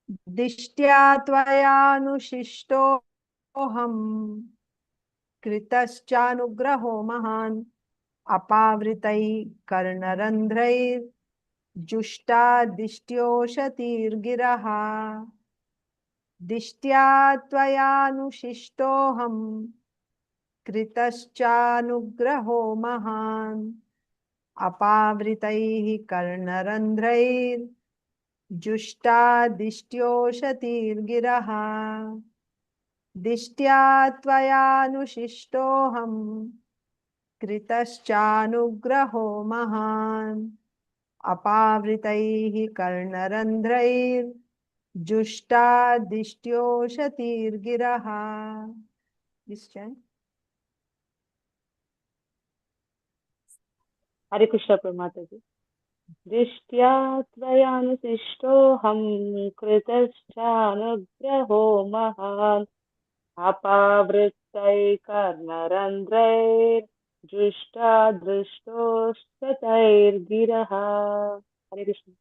दिष्ट्या त्वयानुशिष्टोऽहम् कृतश्चानुग्रहो महान् apāvṛtaiḥ karṇa-randhrair juṣṭā diṣṭyośatīr giraḥ diṣṭyā tvayānuśiṣṭoḥam kṛtaś-cānugraho mahān apāvṛtaiḥ karṇa-randhrair juṣṭā diṣṭyośatīr giraḥ diṣṭyā tvayānuśiṣṭoḥam kṛtaś-cānugraho mahān apāvṛtaiḥ karṇa-randhrair juṣṭā diṣṭyośatīr giraḥ. This chant. Hare Krishna Mataji. दिष्ट्या त्वयानुशिष्टोऽहं कृतश्चानुग्रहो महान् apāvṛtaiḥ karṇa-randhrair juṣṭā diṣṭyośatīr giraḥ. Hare Krishna.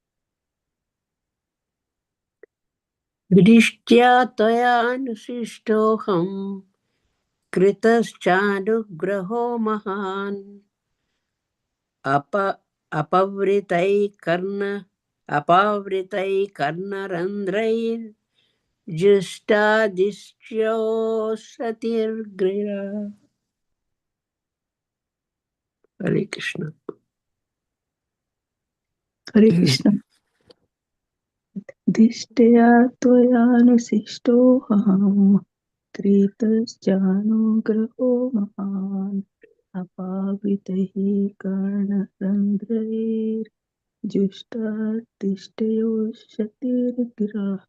दिष्ट्या त्वयानुशिष्टोऽहं कृतश्चानुग्रहो महान् apāvṛtaiḥ karṇa-randhrair juṣṭā diṣṭyośatīr giraḥ. Hare Krishna. Hare Krishna. दिष्ट्या त्वयानुशिष्टोऽहम् कृतश्चानुग्रहो महान् apāvṛtaiḥ karṇa-randhrair juṣṭā diṣṭyośatīr giraḥ.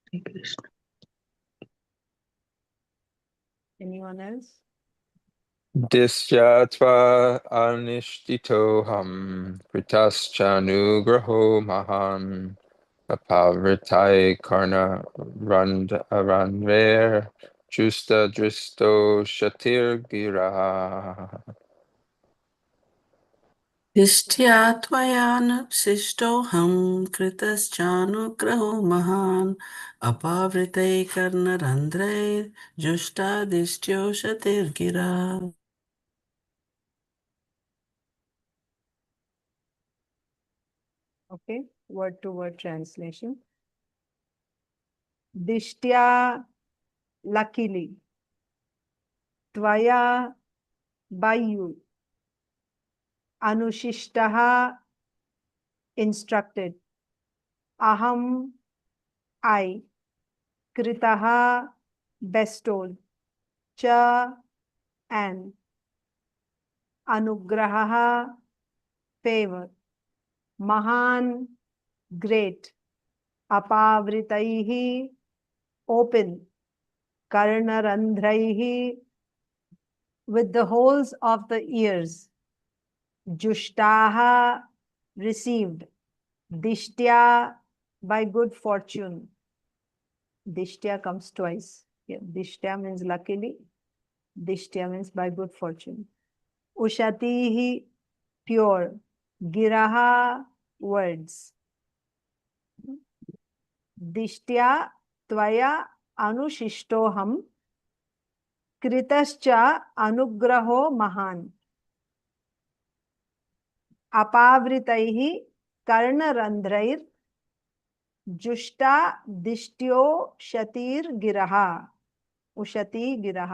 Hare Krishna. Anyone else? Diṣṭyā tvayānuśiṣṭo kṛtaś-cānugraho mahān apāvṛtaiḥ karṇa-randhrair juṣṭā diṣṭyośatīr giraḥ. दिष्ट्या त्वयानुशिष्टोऽहं कृतश्चानुग्रहो महान् apāvṛtaiḥ karṇa-randhrair juṣṭā diṣṭyośatīr giraḥ. Okay, word to word translation. Diṣṭyā, luckily. Tvaya, by you. Anuṣiṣṭah, instructed. Aham, I. Kṛtaḥ, bestowed. Cha, and. Cānugraho, favor. Mahān, great. apāvṛtaiḥ, open. karṇa-randhrair, with the holes of the ears. juṣṭā, received. diṣṭyā, by good fortune. Diṣṭyā comes twice. Yeah, diṣṭyā means luckily. diṣṭyā means by good fortune. uṣatīh, pure. giraḥ, words. दिष्ट्या त्वया अनुशिष्टोऽहं कृतश्च अनुग्रहो महान् apāvṛtaiḥ karṇa-randhrair juṣṭā diṣṭyośatīr giraḥ. Uṣati giraḥ.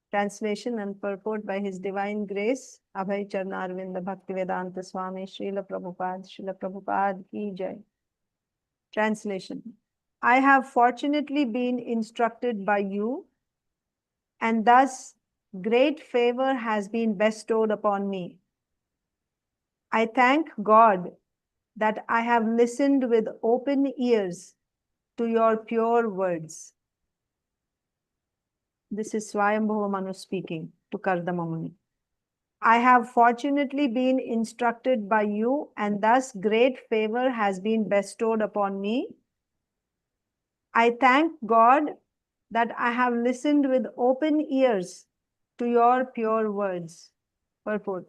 Translation and purport by His Divine Grace, Abhay Charnarvinda Bhaktivedanta Swami Srila Prabhupada ki jai. Translation. I have fortunately been instructed by you, and thus great favor has been bestowed upon me. I thank God that I have listened with open ears to your pure words. This is Swayambhuva Manu speaking to Kardama Muni. I have fortunately been instructed by you, and thus great favor has been bestowed upon me. I thank God that I have listened with open ears to your pure words. Purport.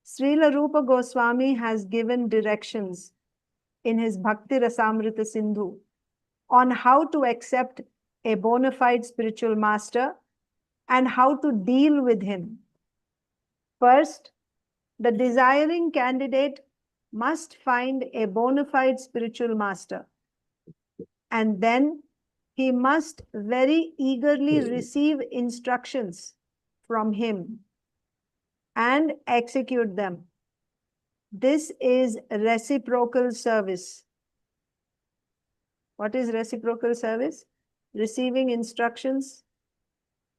Srila Rupa Goswami has given directions in his Bhakti Rasamrita Sindhu on how to accept a bona fide spiritual master and how to deal with him. First, the desiring candidate must find a bona fide spiritual master, and then he must very eagerly receive instructions from him and execute them. This is reciprocal service. What is reciprocal service? Receiving instructions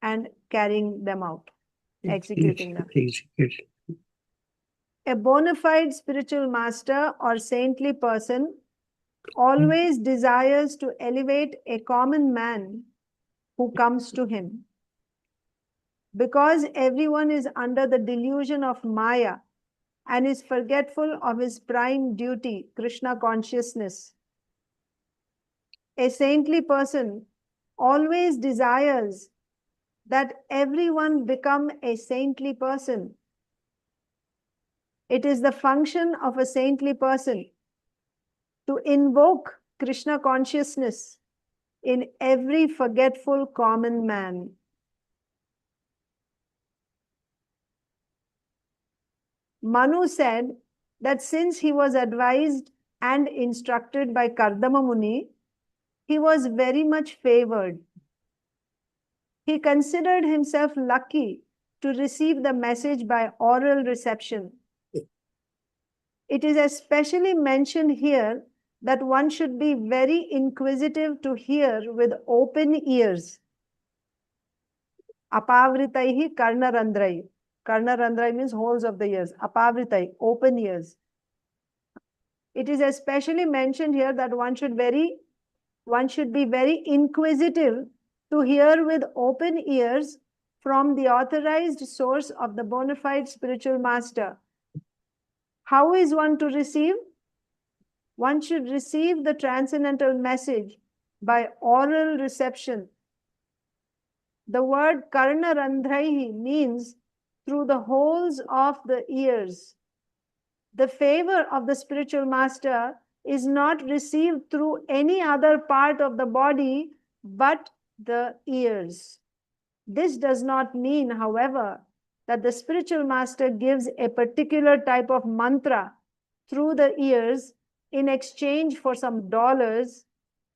and carrying them out, executing them. Execution. A bona fide spiritual master or saintly person always desires to elevate a common man who comes to him. Because everyone is under the delusion of Maya and is forgetful of his prime duty, Krishna consciousness, a saintly person always desires that everyone become a saintly person. It is the function of a saintly person to invoke Krishna consciousness in every forgetful common man. Manu said that since he was advised and instructed by Kardama Muni, he was very much favored. He considered himself lucky to receive the message by oral reception. It is especially mentioned here that one should be very inquisitive to hear with open ears. Apāvṛtaiḥ karṇa-randhrair. Karṇa-randhrair means holes of the ears. Apāvṛtaiḥ, open ears. It is especially mentioned here that one should be very inquisitive to hear with open ears from the authorized source of the bona fide spiritual master. How is one to receive? One should receive the transcendental message by oral reception. The word karṇa-randhrair means through the holes of the ears. The favor of the spiritual master is not received through any other part of the body but the ears. This does not mean, however, that the spiritual master gives a particular type of mantra through the ears in exchange for some dollars,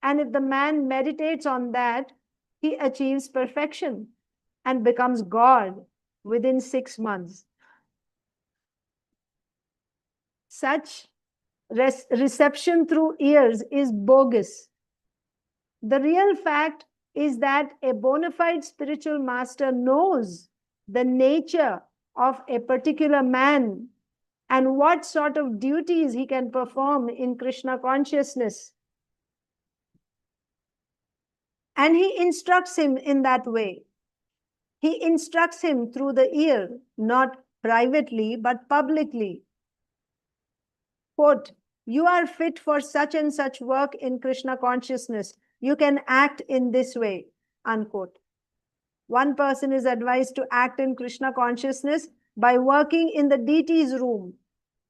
and if the man meditates on that, he achieves perfection and becomes God within 6 months. Such reception through ears is bogus. The real fact is that a bona fide spiritual master knows the nature of a particular man and what sort of duties he can perform in Krishna consciousness. And he instructs him in that way. He instructs him through the ear, not privately, but publicly. Quote, you are fit for such and such work in Krishna consciousness. You can act in this way, unquote. One person is advised to act in Krishna consciousness by working in the deity's room.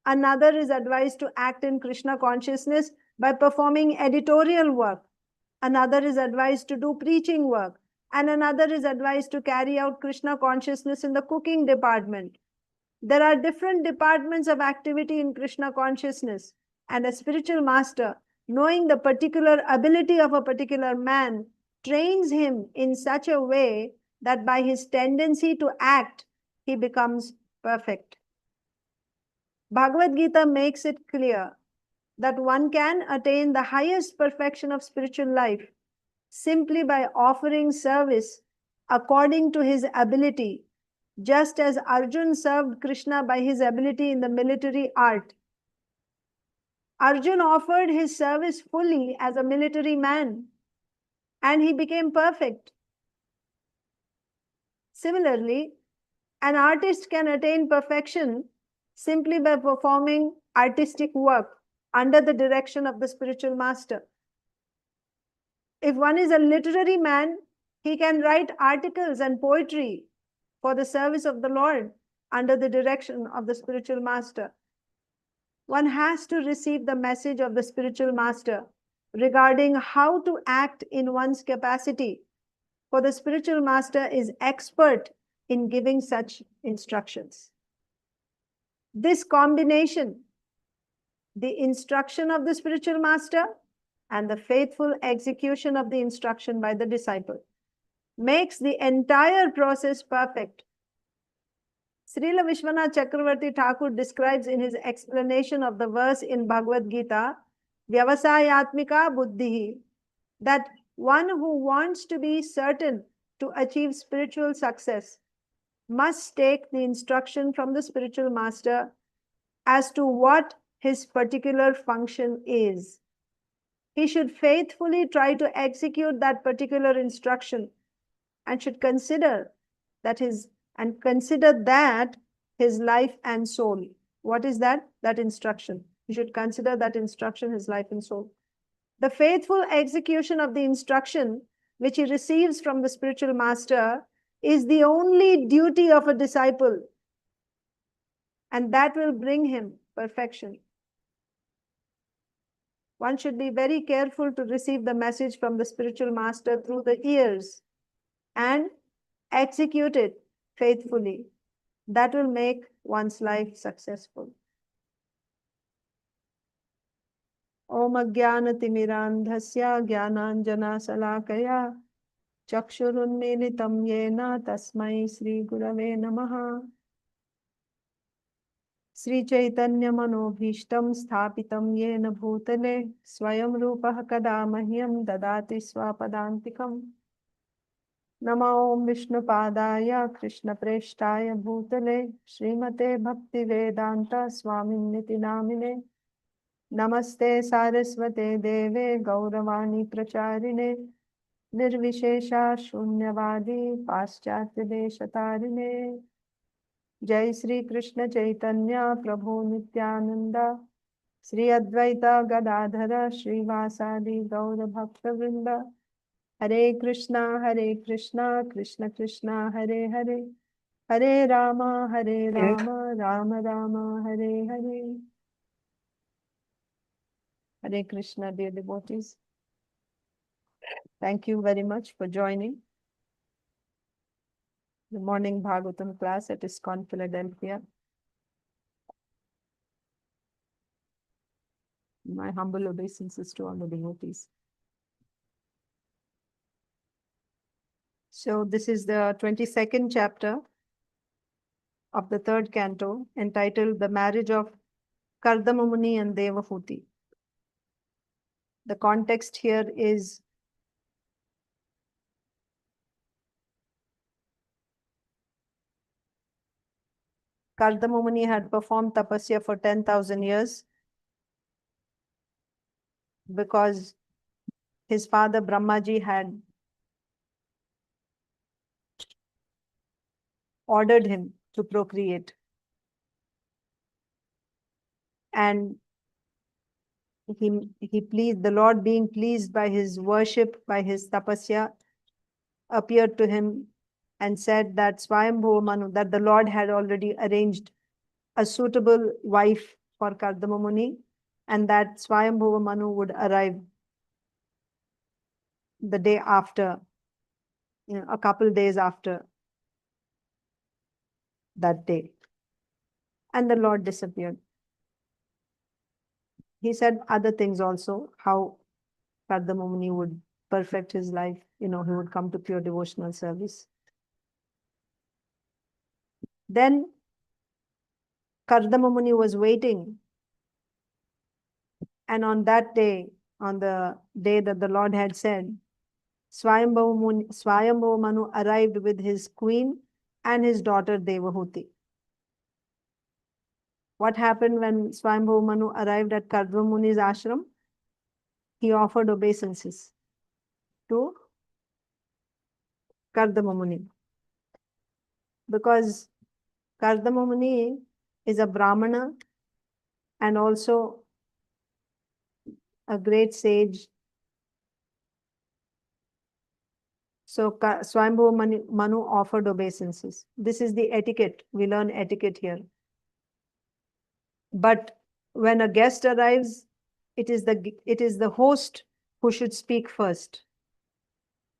Another is advised to act in Krishna consciousness by performing editorial work. Another is advised to do preaching work. And another is advised to carry out Krishna consciousness in the cooking department. There are different departments of activity in Krishna consciousness, and a spiritual master, knowing the particular ability of a particular man, trains him in such a way that by his tendency to act, he becomes perfect. Bhagavad Gita makes it clear that one can attain the highest perfection of spiritual life simply by offering service according to his ability, just as Arjun served Krishna by his ability in the military art. Arjun offered his service fully as a military man, and he became perfect. Similarly, an artist can attain perfection simply by performing artistic work under the direction of the spiritual master. If one is a literary man, he can write articles and poetry for the service of the Lord under the direction of the spiritual master. One has to receive the message of the spiritual master regarding how to act in one's capacity, for the spiritual master is expert in giving such instructions. This combination, the instruction of the spiritual master and the faithful execution of the instruction by the disciple, makes the entire process perfect. Srila Vishwanath Chakravarti Thakur describes in his explanation of the verse in Bhagavad Gita, Vyavasayatmika Buddhihi, that one who wants to be certain to achieve spiritual success must take the instruction from the spiritual master as to what his particular function is. He should faithfully try to execute that particular instruction and should consider that his life and soul. What is that? That instruction. You should consider that instruction his life and soul. The faithful execution of the instruction which he receives from the spiritual master is the only duty of a disciple, and that will bring him perfection. One should be very careful to receive the message from the spiritual master through the ears and execute it faithfully. That will make one's life successful. Om Ajnanatimmirandhasya Jnananjana Salakaya Chakshurunmilitam Yena Tasmai Sri Gurave Namaha. Sri Chaitanya Manobhishtam Sthapitam Yena Bhutale Swayam Rupah Kada Mahyam Dadati Swapadantikam. Nama Om Vishnu Padaya Krishna Preshtaya Bhutale Srimate Bhakti Vedanta Swaminiti Namine. Namaste Saraswate Deve Gauravani Pracharine Nirvishesha Shunyavadi Paschatya Deshatarine. Jai Sri Krishna Chaitanya Prabhu Nityananda Sri Advaita Gadadhara Srivasadi Gaura Bhakta Vrinda. Hare Krishna Krishna Krishna Hare Hare Hare Rama Rama Rama Hare Hare. Hare Krishna, dear devotees. Thank you very much for joining the morning Bhagavatam class at ISKCON Philadelphia. My humble obeisances to all the devotees. So this is the 22nd chapter of the 3rd canto, entitled The Marriage of Kardama Muni and Devahuti. The context here is Kardama Muni had performed tapasya for 10,000 years because his father Brahmaji had ordered him to procreate. And the Lord, being pleased by his worship, by his tapasya, appeared to him and said that Swayambhuva Manu, that the Lord had already arranged a suitable wife for Kardama Muni, and that Swayambhuva Manu would arrive the day after, a couple days after that day. And the Lord disappeared. He said other things also, how Kardama Muni would perfect his life, he would come to pure devotional service. Then Kardama Muni was waiting, and on that day, on the day that the Lord had said, Swayambhuva Manu arrived with his queen and his daughter Devahuti. What happened when Swayambhuva Manu arrived at Kardama Muni's ashram? He offered obeisances to Kardama Muni, because Kardama Muni is a Brahmana and also a great sage. So Swayambhuva Manu offered obeisances. This is the etiquette. We learn etiquette here. But when a guest arrives, it is the host who should speak first.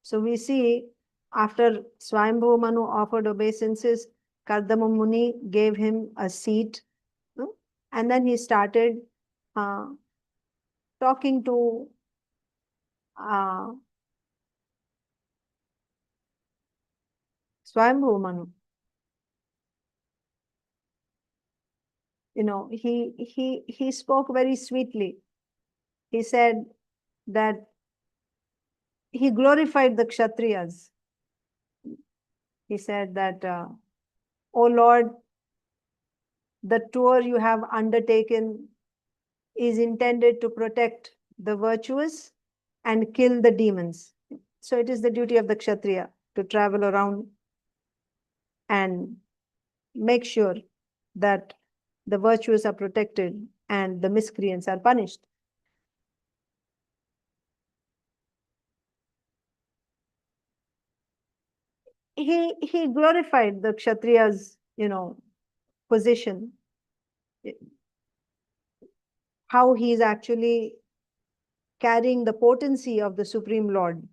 So we see after Swayambhuva Manu offered obeisances, Kardama Muni gave him a seat, and then he started talking to Swayambhuva Manu. You know, he spoke very sweetly. He said that he glorified the Kshatriyas. He said that, "O Lord, the tour you have undertaken is intended to protect the virtuous and kill the demons. So it is the duty of the Kshatriya to travel around and make sure that the virtuous are protected and the miscreants are punished." He glorified the Kshatriya's, position, how he is actually carrying the potency of the Supreme Lord.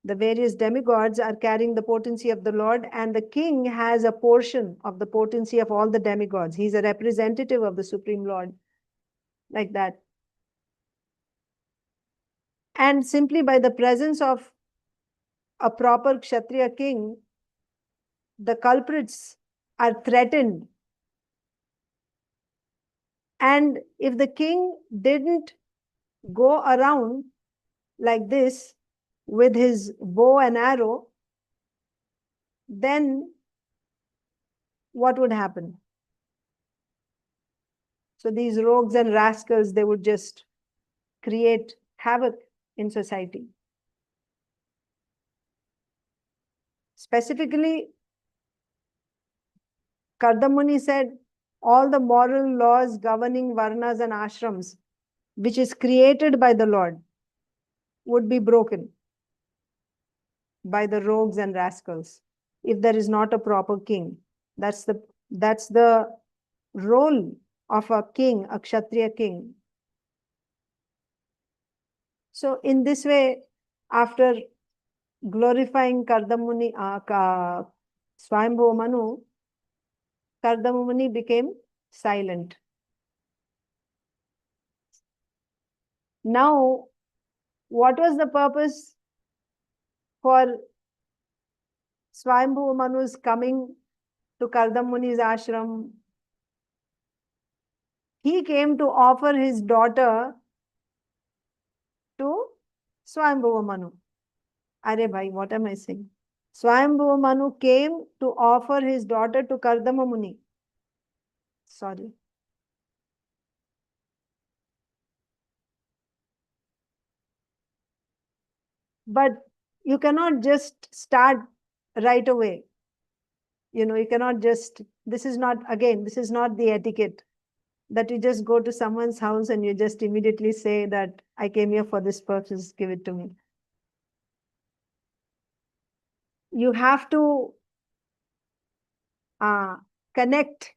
The various demigods are carrying the potency of the Lord, and the king has a portion of the potency of all the demigods. He's a representative of the Supreme Lord, like that. And simply by the presence of a proper Kshatriya king, the culprits are threatened. And if the king didn't go around like this with his bow and arrow, then what would happen? So these rogues and rascals, they would just create havoc in society. Specifically, Kardamuni said, all the moral laws governing varnas and ashrams, which is created by the Lord, would be broken by the rogues and rascals if there is not a proper king. That's the role of a king, a Kshatriya king. So in this way, after glorifying Kardamuni, Swayambhuva Manu, Kardamuni became silent. Now, what was the purpose for Swayambhuva Manu's coming to Kardamuni's ashram? He came to offer his daughter to Swayambhuva Manu. Are bhai, what am I saying? Swayambhuva Manu came to offer his daughter to Kardama Muni. Sorry. But you cannot just start right away. You cannot just, this is not the etiquette that you just go to someone's house and you just immediately say that I came here for this purpose, give it to me. You have to connect.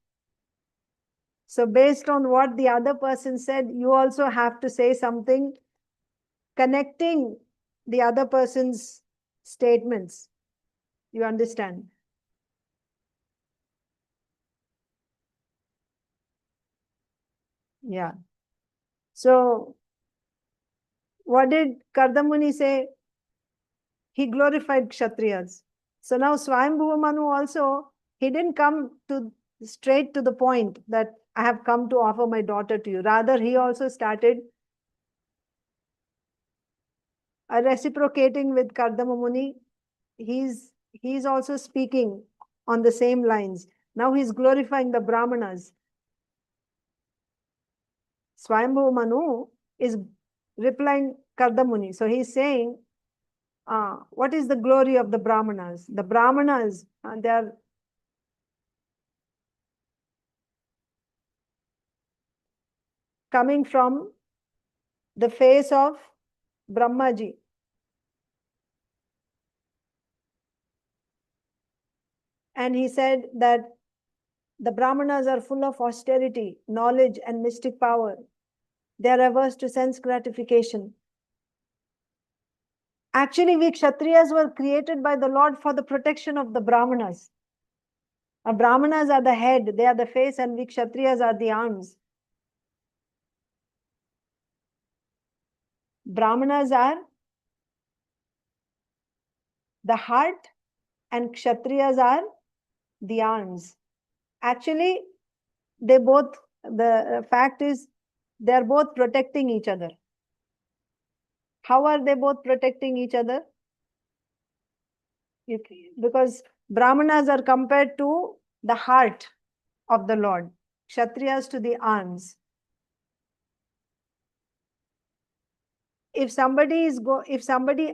So based on what the other person said, you also have to say something connecting the other person's statements. You understand? Yeah. So what did Kardamuni say? He glorified Kshatriyas. So now Swayambhuva Manu also, he didn't come straight to the point that I have come to offer my daughter to you. Rather, he also started reciprocating with Kardama Muni. He's also speaking on the same lines. Now he's glorifying the Brahmanas. Swayambhuva Manu is replying Kardamuni. So he's saying, what is the glory of the Brahmanas? The Brahmanas, they are coming from the face of Brahmaji. And he said that the Brahmanas are full of austerity, knowledge, and mystic power. They are averse to sense gratification. Actually, we Kshatriyas were created by the Lord for the protection of the Brahmanas. Our Brahmanas are the head, they are the face, and we Kshatriyas are the arms. Brahmanas are the heart and Kshatriyas are the arms. Actually, the fact is, they are both protecting each other. How are they both protecting each other? Because Brahmanas are compared to the heart of the Lord, Kshatriyas to the arms. If somebody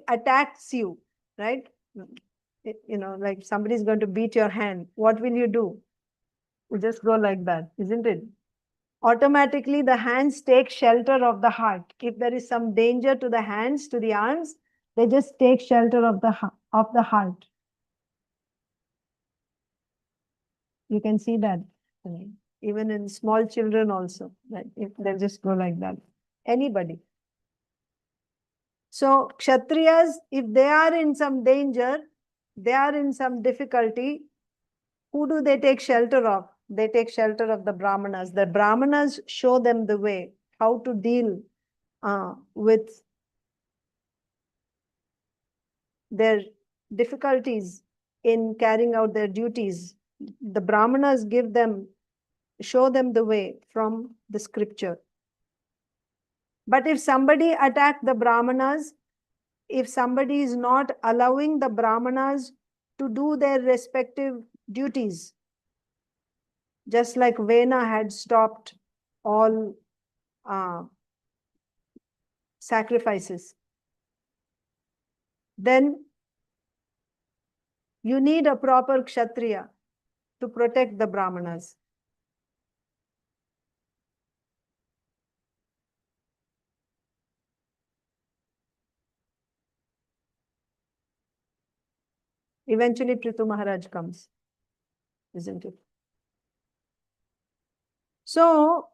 attacks you, right? Like somebody is going to beat your hand, what will you do? You just go like that, isn't it? Automatically, the hands take shelter of the heart. If there is some danger to the hands, to the arms, they just take shelter of the heart. You can see that even in small children also, right? If they just go like that, anybody. So Kshatriyas, if they are in some danger, they are in some difficulty, who do they take shelter of? They take shelter of the Brahmanas. The Brahmanas show them the way, how to deal with their difficulties in carrying out their duties. The Brahmanas show them the way from the scripture. But if somebody attacks the Brahmanas, if somebody is not allowing the Brahmanas to do their respective duties, just like Vena had stopped all sacrifices, then you need a proper Kshatriya to protect the Brahmanas. Eventually, Prithu Maharaj comes, isn't it? So,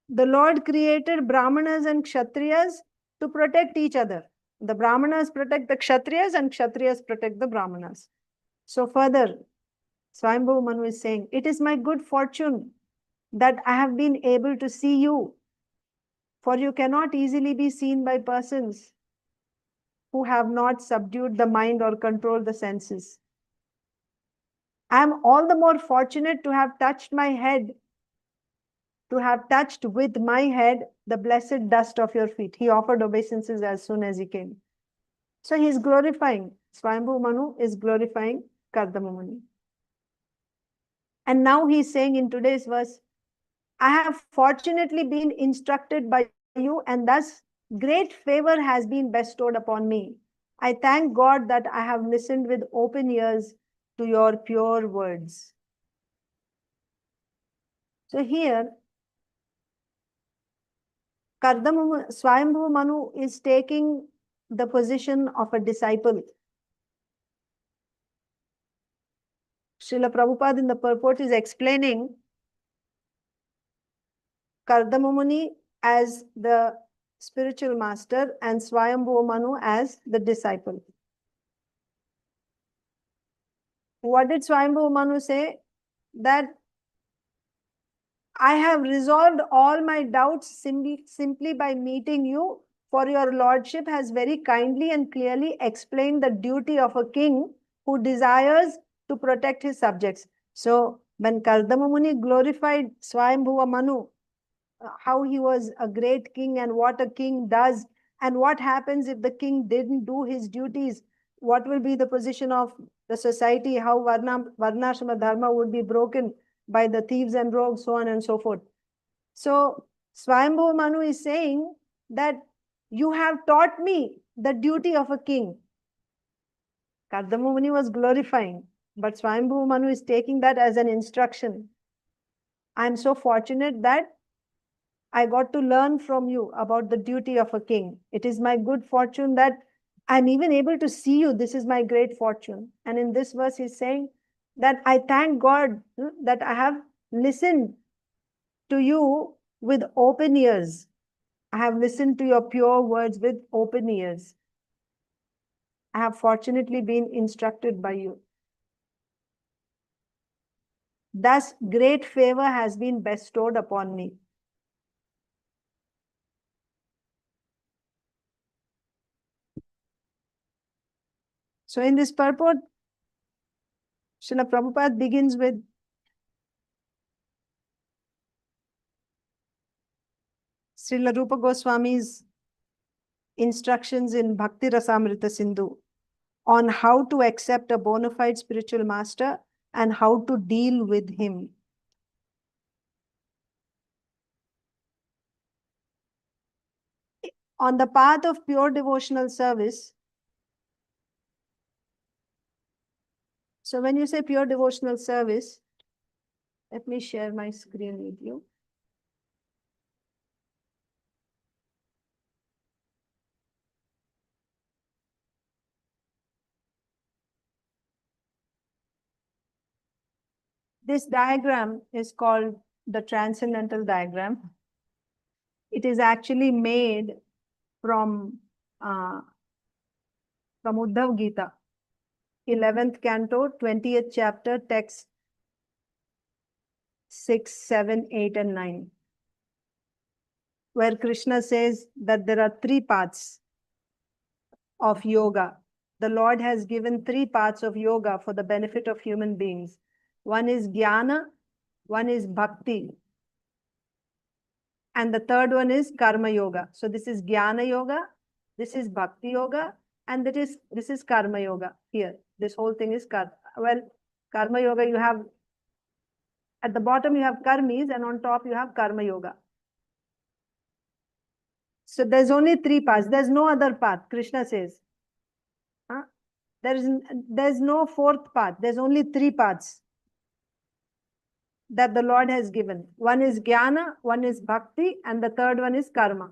the Lord created Brahmanas and Kshatriyas to protect each other. The Brahmanas protect the Kshatriyas and Kshatriyas protect the Brahmanas. So further, Swayambhu Manu is saying, it is my good fortune that I have been able to see you, for you cannot easily be seen by persons who have not subdued the mind or controlled the senses. I am all the more fortunate to have touched with my head the blessed dust of your feet. He offered obeisances as soon as he came. So he is glorifying, Swayambhu Manu is glorifying Kardama Muni. And now he is saying in today's verse, I have fortunately been instructed by you, and thus great favor has been bestowed upon me. I thank God that I have listened with open ears to your pure words. So here, Swayambhu Manu is taking the position of a disciple. Srila Prabhupada in the purport is explaining Kardama Muni as the spiritual master and Swayambhu Manu as the disciple. What did Swayambhu Manu say? That I have resolved all my doubts simply by meeting you, for your lordship has very kindly and clearly explained the duty of a king who desires to protect his subjects. So when Kardama Muni glorified Swayambhuva Manu, how he was a great king and what a king does, and what happens if the king didn't do his duties, what will be the position of the society, how Varnashrama Dharma would be broken by the thieves and rogues, so on and so forth. So Swayambhuva Manu is saying that you have taught me the duty of a king. Kardama Muni was glorifying, but Swayambhuva Manu is taking that as an instruction. I am so fortunate that I got to learn from you about the duty of a king. It is my good fortune that I'm even able to see you. This is my great fortune. And in this verse, he's saying, that I thank God that I have listened to you with open ears. I have listened to your pure words with open ears. I have fortunately been instructed by you. Thus, great favor has been bestowed upon me. So in this purport, Srila Prabhupada begins with Srila Rupa Goswami's instructions in Bhakti Rasamrita Sindhu on how to accept a bona fide spiritual master and how to deal with him. On the path of pure devotional service, so when you say pure devotional service, let me share my screen with you. This diagram is called the transcendental diagram. It is actually made from Uddhav Gita, 11th canto, 20th chapter, text 6, 7, 8, and 9, where Krishna says that there are 3 paths of yoga. The Lord has given 3 paths of yoga for the benefit of human beings. One is jnana, one is bhakti, and the third one is karma yoga. So this is jnana yoga, this is bhakti yoga, and this is karma yoga. Here, this whole thing is karma. Well, karma yoga, you have at the bottom you have karmis, and on top you have karma yoga. So there's only 3 paths. There's no other path, Krishna says. There's no 4th path. There's only 3 paths that the Lord has given. One is jnana, one is bhakti, and the third one is karma.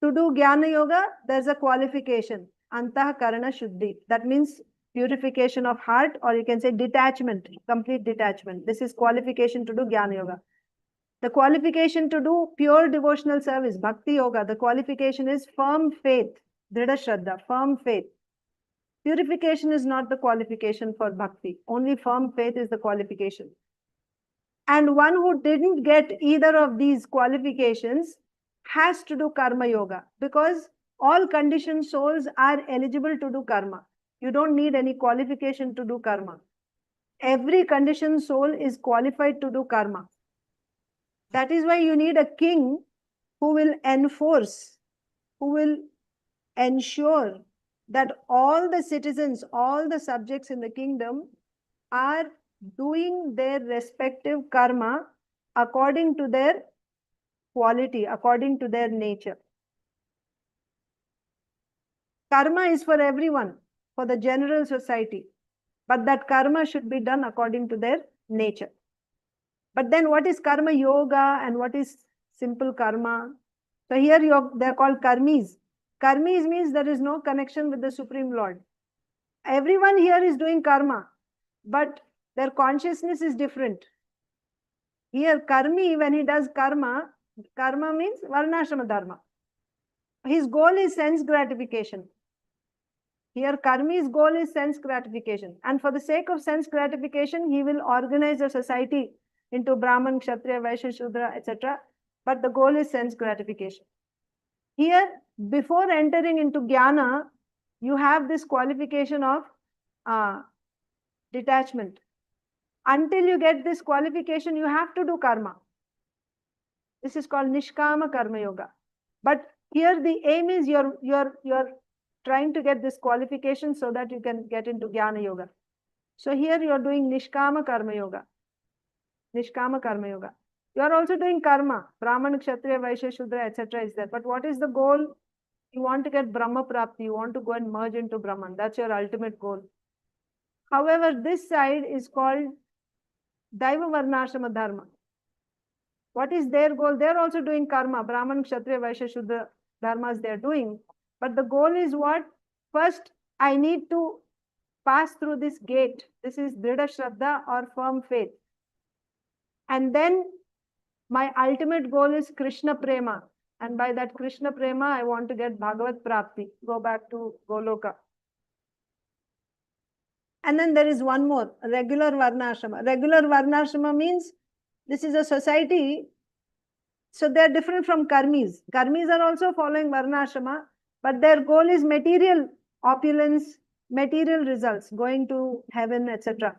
To do jnana yoga, there's a qualification, antah-karana shuddhi. That means purification of heart, or you can say detachment, complete detachment. This is qualification to do jnana yoga. The qualification to do pure devotional service, bhakti yoga, the qualification is firm faith, dhrida shraddha, firm faith. Purification is not the qualification for bhakti. Only firm faith is the qualification. And one who didn't get either of these qualifications has to do karma yoga, because all conditioned souls are eligible to do karma. You don't need any qualification to do karma. Every conditioned soul is qualified to do karma. That is why you need a king who will enforce, who will ensure that all the citizens, all the subjects in the kingdom are doing their respective karma according to their quality, according to their nature. Karma is for everyone, for the general society, but that karma should be done according to their nature. But then what is karma yoga and what is simple karma? So here they're called karmis. Karmis means there is no connection with the Supreme Lord. Everyone here is doing karma, but their consciousness is different. Here, karmi, when he does karma, karma means varnashrama dharma. His goal is sense gratification. Here, karmi's goal is sense gratification. And for the sake of sense gratification, he will organize a society into Brahman, Kshatriya, Vaishya, Shudra, etc. But the goal is sense gratification. Here, before entering into jnana, you have this qualification of detachment. Until you get this qualification, you have to do karma. This is called nishkama karma yoga. But here the aim is you're trying to get this qualification so that you can get into jnana yoga. So here you're doing nishkama karma yoga. Nishkama karma yoga. You are also doing karma. Brahman, Kshatriya, Vaishya, Shudra, etc. is there. But what is the goal? You want to get Brahma Prapti. You want to go and merge into Brahman. That's your ultimate goal. However, this side is called Daiva Varnashrama Dharma. What is their goal? They're also doing karma. Brahman, Kshatriya, Vaishya, Shudra dharmas they're doing. But the goal is what? First, I need to pass through this gate. This is Dridha Shraddha or firm faith. And then my ultimate goal is Krishna Prema. And by that Krishna Prema, I want to get Bhagavad Prapti, go back to Goloka. And then there is one more, regular Varnashrama. Regular Varnashrama means this is a society, so they are different from Karmis. Karmis are also following Varnashrama, but their goal is material opulence, material results, going to heaven, etc.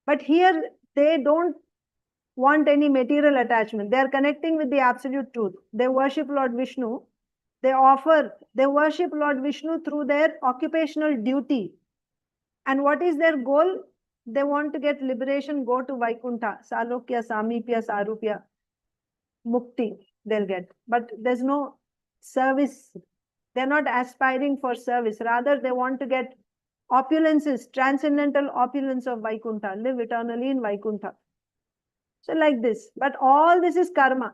But here they don't want any material attachment. They are connecting with the absolute truth. They worship Lord Vishnu. They worship Lord Vishnu through their occupational duty. And what is their goal? They want to get liberation, go to Vaikuntha, Salokya, Samipya, Sarupya, Mukti, they'll get. But there's no service. They're not aspiring for service. Rather, they want to get opulences, transcendental opulence of Vaikuntha, live eternally in Vaikuntha. So like this. But all this is karma.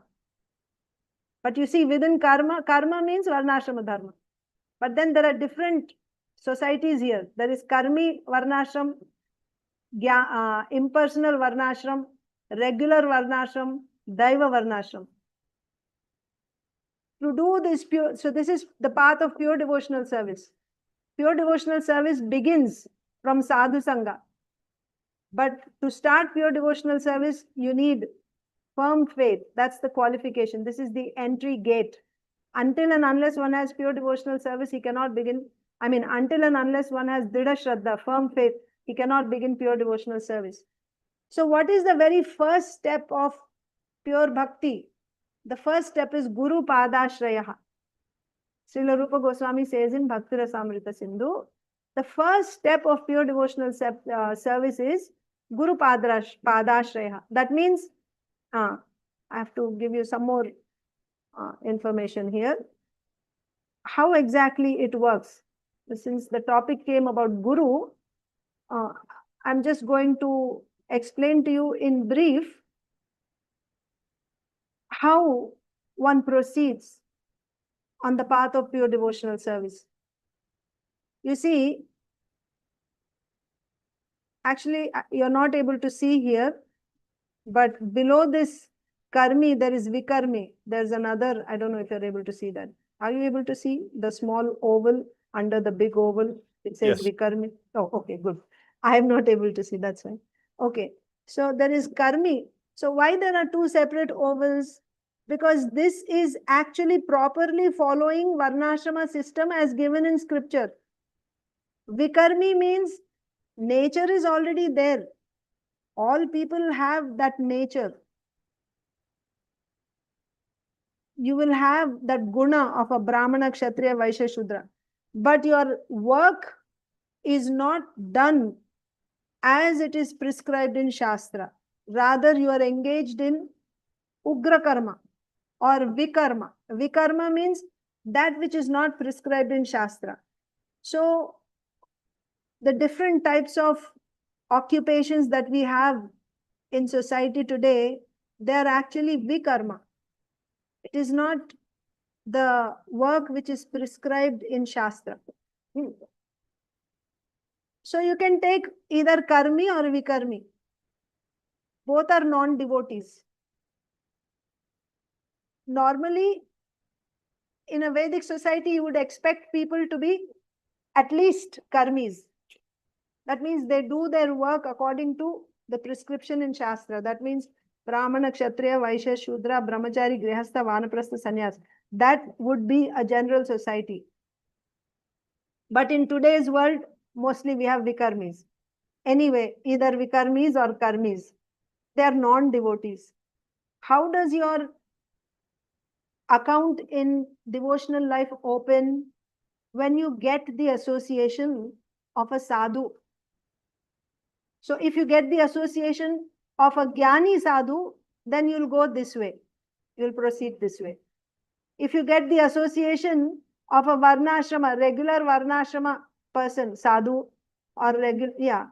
But you see, within karma, karma means Varnashrama Dharma. But then there are different societies here. There is Karmi Varnashram, impersonal Varnashram, regular Varnashram, Daiva Varnashram. To do this pure, so this is the path of pure devotional service. Pure devotional service begins from Sadhu Sangha. But to start pure devotional service, you need firm faith. That's the qualification. This is the entry gate. Until and unless one has pure devotional service, he cannot begin. Until and unless one has Dridha Shraddha, firm faith, he cannot begin pure devotional service. So what is the very first step of pure bhakti? The first step is Guru Padashrayaha. Srila Rupa Goswami says in Bhakti Rasamrita Sindhu, the first step of pure devotional service is Guru Padashrayaha. That means, I have to give you some more information here. How exactly it works? Since the topic came about Guru, I'm just going to explain to you in brief how one proceeds on the path of pure devotional service. You see, actually, you're not able to see here, but below this Karmi, there is Vikarmi. There's another, I don't know if you're able to see that. Are you able to see the small oval under the big oval? It says Yes. Vikarmi. Oh, okay, good. I am not able to see, that's fine. Okay, so there is Karmi. So why there are two separate ovals? Because this is actually properly following Varnashrama system as given in scripture. Vikarmi means nature is already there. All people have that nature. You will have that guna of a Brahmana, Kshatriya, Vaishya, Shudra. But your work is not done as it is prescribed in Shastra. Rather, you are engaged in Ugra Karma or Vikarma. Vikarma means that which is not prescribed in Shastra. So, the different types of occupations that we have in society today, they are actually Vikarma. It is not the work which is prescribed in Shastra. So you can take either Karmi or Vikarmi. Both are non-devotees. Normally, in a Vedic society, you would expect people to be at least Karmis. That means they do their work according to the prescription in Shastra. That means Brahmana, Kshatriya, Vaishya, Shudra, Brahmachari, Grihastha, Vanaprastha, Sannyas. That would be a general society. But in today's world, mostly we have Vikarmis. Anyway, either Vikarmis or Karmis. They are non-devotees. How does your account in devotional life open? When you get the association of a sadhu. So if you get the association of a Jnani sadhu, then you'll go this way. You'll proceed this way. If you get the association of a Varnashrama, regular Varnashrama person, sadhu, or regular,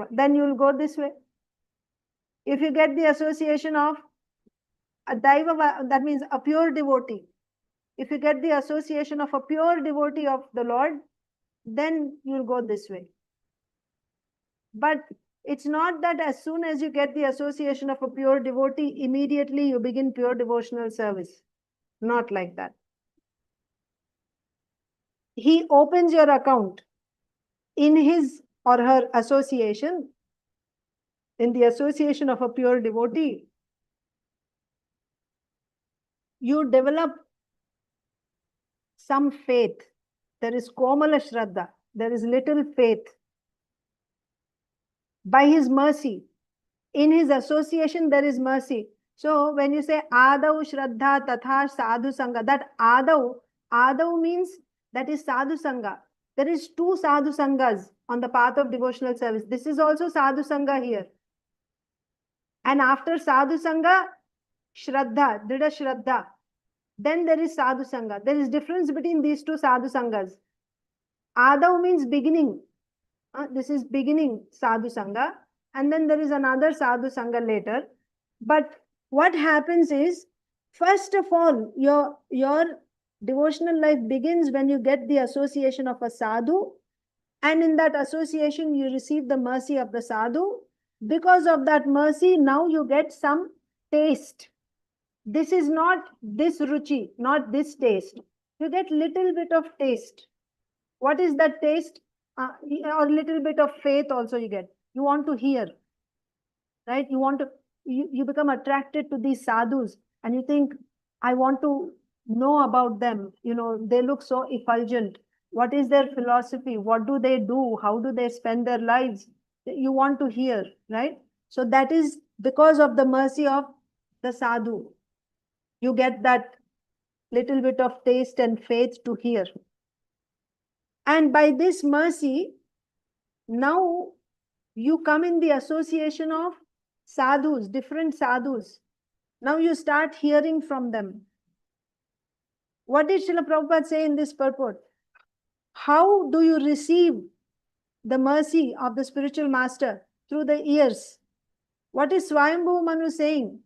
then you'll go this way. If you get the association of a Daiva, that means a pure devotee. If you get the association of a pure devotee of the Lord, then you'll go this way. But it's not that as soon as you get the association of a pure devotee, immediately you begin pure devotional service. Not like that. He opens your account in his or her association, in the association of a pure devotee. You develop some faith. There is komala shraddha. There is little faith. By his mercy, in his association, there is mercy. So when you say ādau shraddha tatha sadhu sangha, that ādau means that is sadhu sangha. There is two sadhu sanghas on the path of devotional service. This is also sadhu sangha here. And after sadhu sangha, shraddha, dridha shraddha. Then there is sadhu sangha. There is difference between these two sadhu sanghas. Ādau means beginning. This is beginning sadhu sangha. And then there is another sadhu sangha later. But what happens is, first of all, your devotional life begins when you get the association of a sadhu. And in that association, you receive the mercy of the sadhu. Because of that mercy, now you get some taste. This is not this ruchi, not this taste. You get little bit of taste. What is that taste? Or little bit of faith also you get. You want to hear, right? You become attracted to these sadhus and you think, I want to know about them. They look so effulgent. What is their philosophy? What do they do? How do they spend their lives? You want to hear, right? So that is because of the mercy of the sadhu. You get that little bit of taste and faith to hear. And by this mercy, now you come in the association of sadhus, different sadhus. Now you start hearing from them. What did Srila Prabhupada say in this purport? How do you receive the mercy of the spiritual master? Through the ears. What is Swayambhu Manu saying?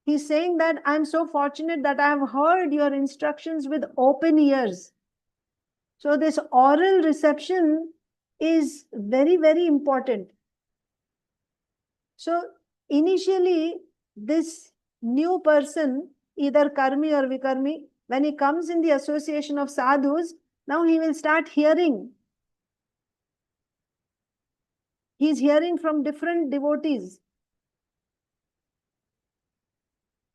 He's saying that I'm so fortunate that I have heard your instructions with open ears. So this oral reception is very, very important. So initially, this new person, either karmi or vikarmi, when he comes in the association of sadhus, now he will start hearing. He's hearing from different devotees.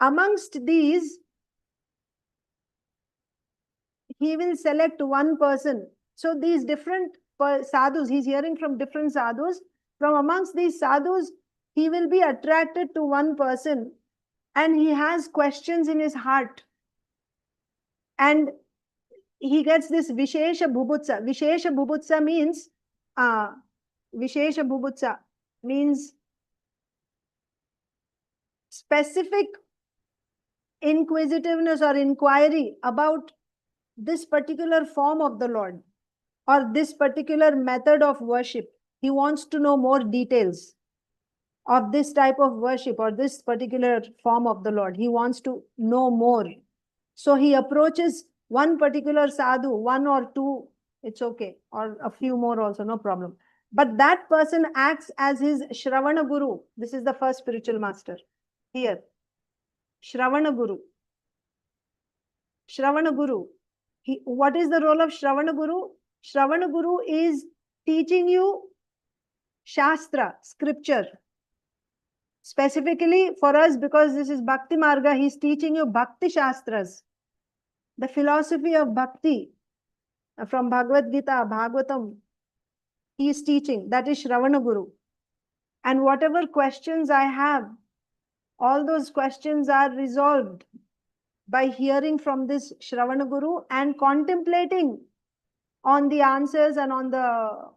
Amongst these, he will select one person. So these different sadhus, he's hearing from different sadhus. From amongst these sadhus, he will be attracted to one person and he has questions in his heart. And he gets this Vishesha Bhubutsa. Vishesha Bhubutsa means specific inquisitiveness or inquiry about this particular form of the Lord or this particular method of worship. He wants to know more details of this type of worship or this particular form of the Lord. He wants to know more. So he approaches one particular sadhu, one or two, it's okay, or a few more also, no problem. But that person acts as his Shravana Guru. This is the first spiritual master here. Shravana Guru. Shravana Guru. What is the role of Shravana Guru? Shravana Guru is teaching you Shastra, scripture. Specifically for us, because this is Bhakti Marga, he's teaching you Bhakti Shastras. The philosophy of Bhakti from Bhagavad Gita, Bhagavatam, he is teaching. That is Shravana Guru. And whatever questions I have, all those questions are resolved by hearing from this Shravana Guru and contemplating on the answers and on the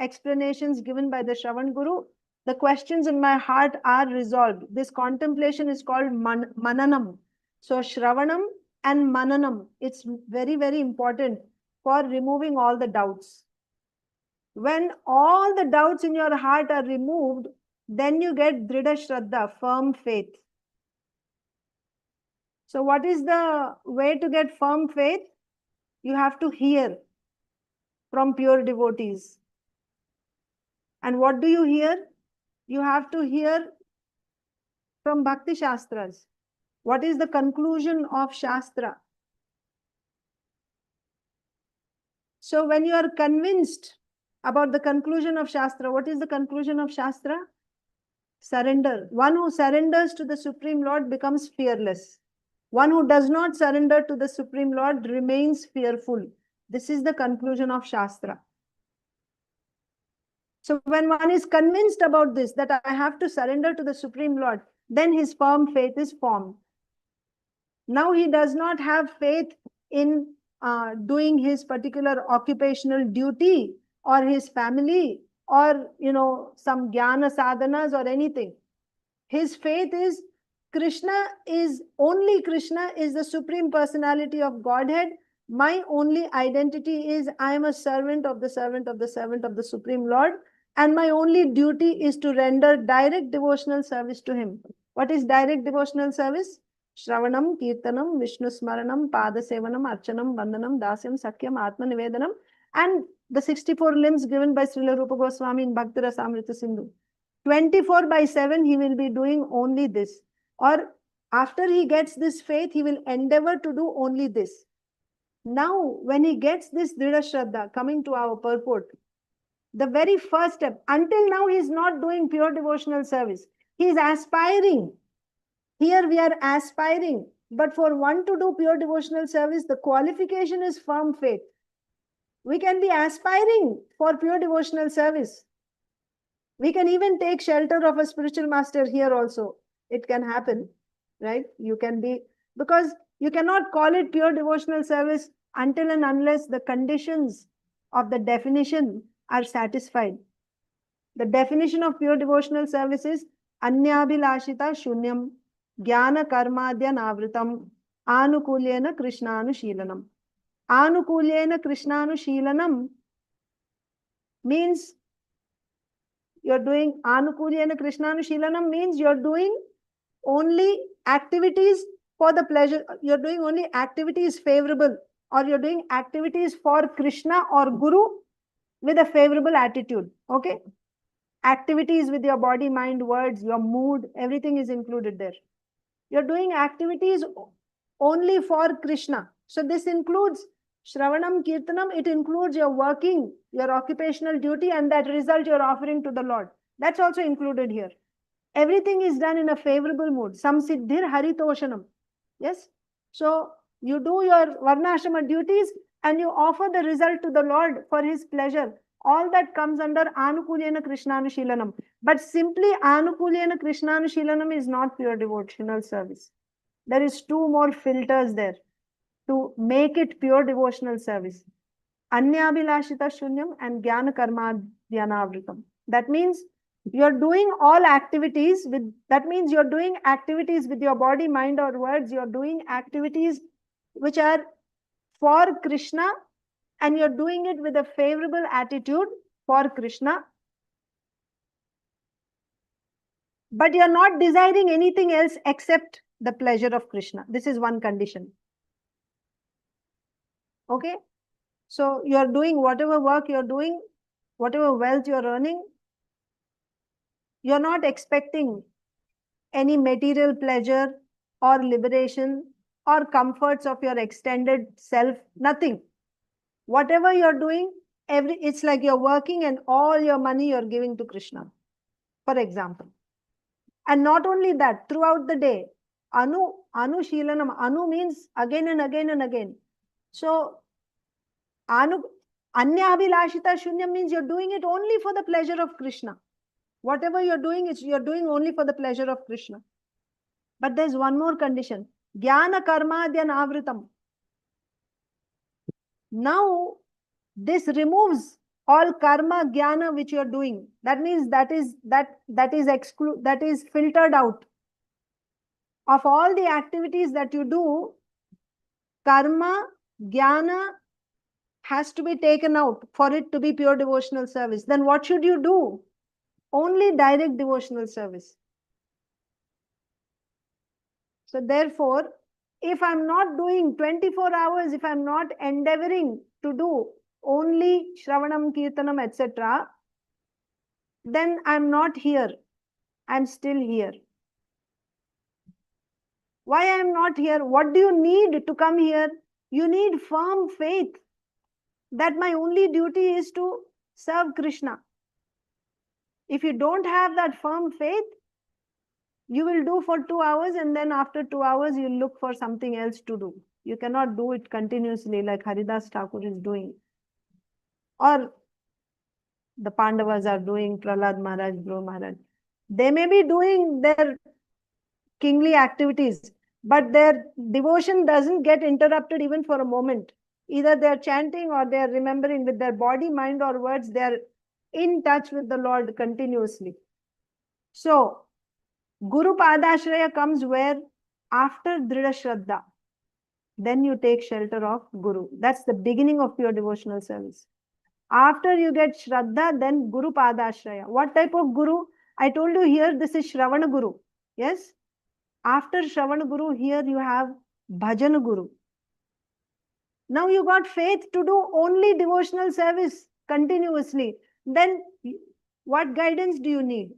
explanations given by the Shravan Guru. The questions in my heart are resolved. This contemplation is called mananam. So Shravanam and mananam, it's very, very important for removing all the doubts. When all the doubts in your heart are removed, then you get dridha shraddha, firm faith. So what is the way to get firm faith? You have to hear from pure devotees. And what do you hear? You have to hear from Bhakti Shastras. What is the conclusion of Shastra? So when you are convinced about the conclusion of Shastra, what is the conclusion of Shastra? Surrender. One who surrenders to the Supreme Lord becomes fearless. One who does not surrender to the Supreme Lord remains fearful. This is the conclusion of Shastra. So when one is convinced about this, that I have to surrender to the Supreme Lord, then his firm faith is formed. Now he does not have faith in doing his particular occupational duty or his family or, some jnana sadhanas or anything. His faith is only Krishna is the Supreme Personality of Godhead. My only identity is I am a servant of the servant of the servant of the Supreme Lord, and my only duty is to render direct devotional service to him. What is direct devotional service? Shravanam, Kirtanam, Vishnu Smaranam, Padasevanam, Archanam, Vandanam, Dasyam, Sakyam, Atma Nivedanam, and the 64 limbs given by Srila Rupa Goswami in Bhakti Rasamrita Sindhu. 24/7 he will be doing only this. Or after he gets this faith, he will endeavor to do only this. Now, when he gets this Dhrida Shraddha, coming to our purport, the very first step, until now he is not doing pure devotional service. He is aspiring. Here we are aspiring. But for one to do pure devotional service, the qualification is firm faith. We can be aspiring for pure devotional service. We can even take shelter of a spiritual master here also. It can happen, right? You can be, because you cannot call it pure devotional service until and unless the conditions of the definition are satisfied. The definition of pure devotional service is anyabhilashita shunyam jnana karmadya navritam anukulyena krishnānuṣīlanam. Anukulyena krishnānuṣīlanam means you're doing Anukulyena krishnānuṣīlanam means you're doing only activities for the pleasure. You're doing only activities favorable, or you're doing activities for Krishna or Guru with a favorable attitude. Okay? Activities with your body, mind, words, your mood, everything is included there. You're doing activities only for Krishna. So this includes Shravanam, Kirtanam, it includes your working, your occupational duty, and that result you're offering to the Lord. That's also included here. Everything is done in a favorable mood. Samsiddhir haritoshanam. Yes? So you do your varnashrama duties and you offer the result to the Lord for his pleasure. All that comes under Anukulyena krishnānuṣīlanam. But simply Anukulyena krishnānuṣīlanam is not pure devotional service. There is two more filters there to make it pure devotional service. Anyabhilashita shunyam and jnana karmadya navritam. That means you're doing all activities with, that means you're doing activities with your body, mind, or words. You're doing activities which are for Krishna, and you're doing it with a favorable attitude for Krishna. But you're not desiring anything else except the pleasure of Krishna. This is one condition. Okay? So you're doing whatever work you're doing, whatever wealth you're earning, you're not expecting any material pleasure or liberation or comforts of your extended self, nothing. Whatever you're doing, it's like you're working and all your money you're giving to Krishna, for example. And not only that, throughout the day, Anuṣīlanam, Anu means again and again and again. So, Anyabhilashita shunyam means you're doing it only for the pleasure of Krishna. Whatever you're doing, you're doing only for the pleasure of Krishna. But there's one more condition. Jnana karmadya navritam. Now, this removes all karma jnana which you're doing. That means that is filtered out. Of all the activities that you do, karma jnana has to be taken out for it to be pure devotional service. Then what should you do? Only direct devotional service. So therefore, if I'm not doing 24 hours, if I'm not endeavoring to do only Shravanam, Kirtanam, etc., then I'm not here. I'm still here. Why I'm not here? What do you need to come here? You need firm faith that my only duty is to serve Krishna. If you don't have that firm faith, you will do for 2 hours and then after 2 hours you'll look for something else to do. You cannot do it continuously like Haridas Thakur is doing. Or the Pandavas are doing, Prahlad Maharaj, Dhruva Maharaj. They may be doing their kingly activities, but their devotion doesn't get interrupted even for a moment. Either they're chanting or they're remembering with their body, mind or words, they're in touch with the Lord continuously. So, Guru Padashraya comes where? After Dhrida Shraddha. Then you take shelter of Guru. That's the beginning of your devotional service. After you get Shraddha, then Guru Padashraya. What type of Guru? I told you here, this is Shravana Guru. Yes? After Shravana Guru, here you have Bhajan Guru. Now you got faith to do only devotional service continuously. Then what guidance do you need?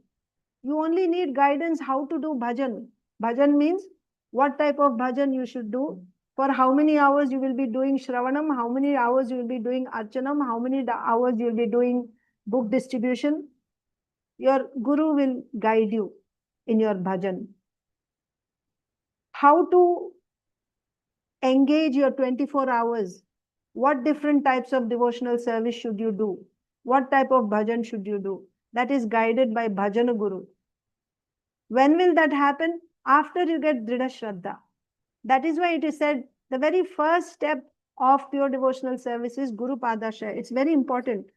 You only need guidance how to do bhajan. Bhajan means what type of bhajan you should do, for how many hours you will be doing Shravanam, how many hours you will be doing Archanam, how many hours you will be doing book distribution. Your Guru will guide you in your bhajan. How to engage your 24 hours. What different types of devotional service should you do? What type of bhajan should you do? That is guided by Bhajana Guru. When will that happen? After you get Dhrida Shraddha. That is why it is said the very first step of pure devotional service is Guru Padashraya. It's very important.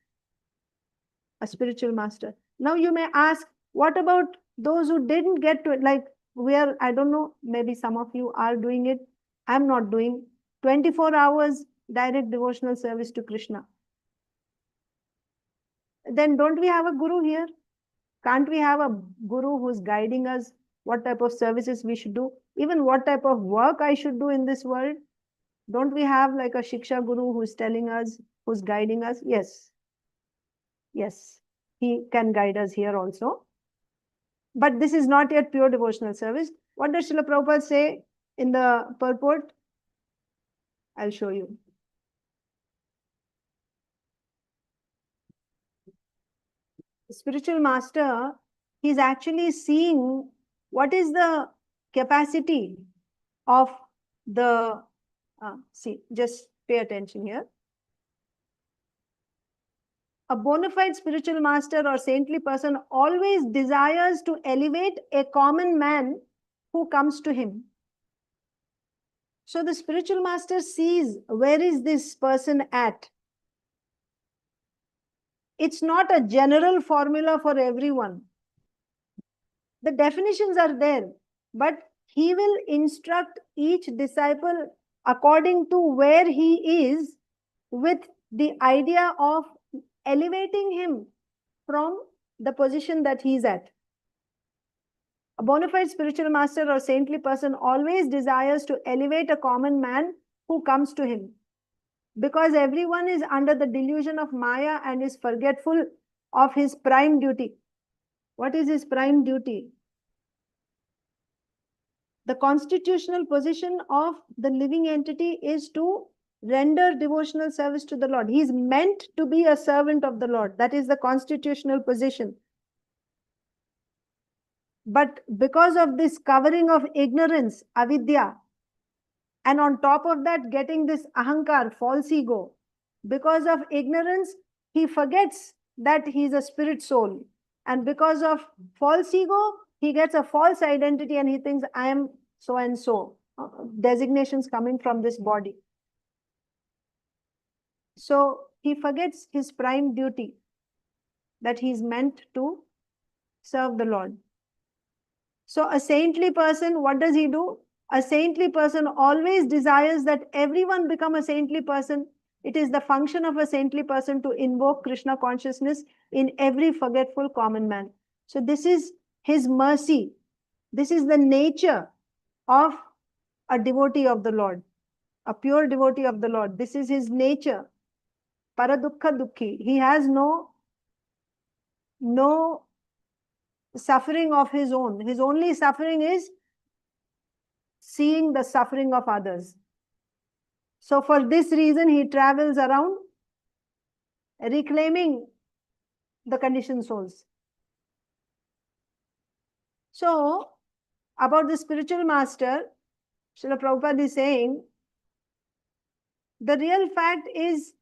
A spiritual master. Now you may ask, what about those who didn't get to it? Like I don't know, maybe some of you are doing it. I'm not doing 24 hours direct devotional service to Krishna. Then don't we have a Guru here? Can't we have a Guru who's guiding us what type of services we should do? Even what type of work I should do in this world? Don't we have like a Shiksha Guru who's telling us, who's guiding us? Yes. Yes. He can guide us here also. But this is not yet pure devotional service. What does Srila Prabhupada say in the purport? I'll show you. The spiritual master, he's actually seeing what is the capacity of the, see, just pay attention here. A bona fide spiritual master or saintly person always desires to elevate a common man who comes to him. So the spiritual master sees where is this person at. It's not a general formula for everyone. The definitions are there, but he will instruct each disciple according to where he is, with the idea of elevating him from the position that he's at. A bona fide spiritual master or saintly person always desires to elevate a common man who comes to him, because everyone is under the delusion of Maya and is forgetful of his prime duty. What is his prime duty? The constitutional position of the living entity is to render devotional service to the Lord. He is meant to be a servant of the Lord. That is the constitutional position. But because of this covering of ignorance, avidya, and on top of that getting this ahankar, false ego, because of ignorance, he forgets that he is a spirit soul. And because of false ego, he gets a false identity and he thinks, I am so and so. Designations coming from this body. So he forgets his prime duty, that he is meant to serve the Lord. So a saintly person, what does he do? A saintly person always desires that everyone become a saintly person. It is the function of a saintly person to invoke Krishna consciousness in every forgetful common man. So this is his mercy. This is the nature of a devotee of the Lord, a pure devotee of the Lord. This is his nature. Paradukha dukhi. He has no no suffering of his own. His only suffering is seeing the suffering of others. So for this reason, he travels around reclaiming the conditioned souls. So, about the spiritual master, Srila Prabhupada is saying, the real fact is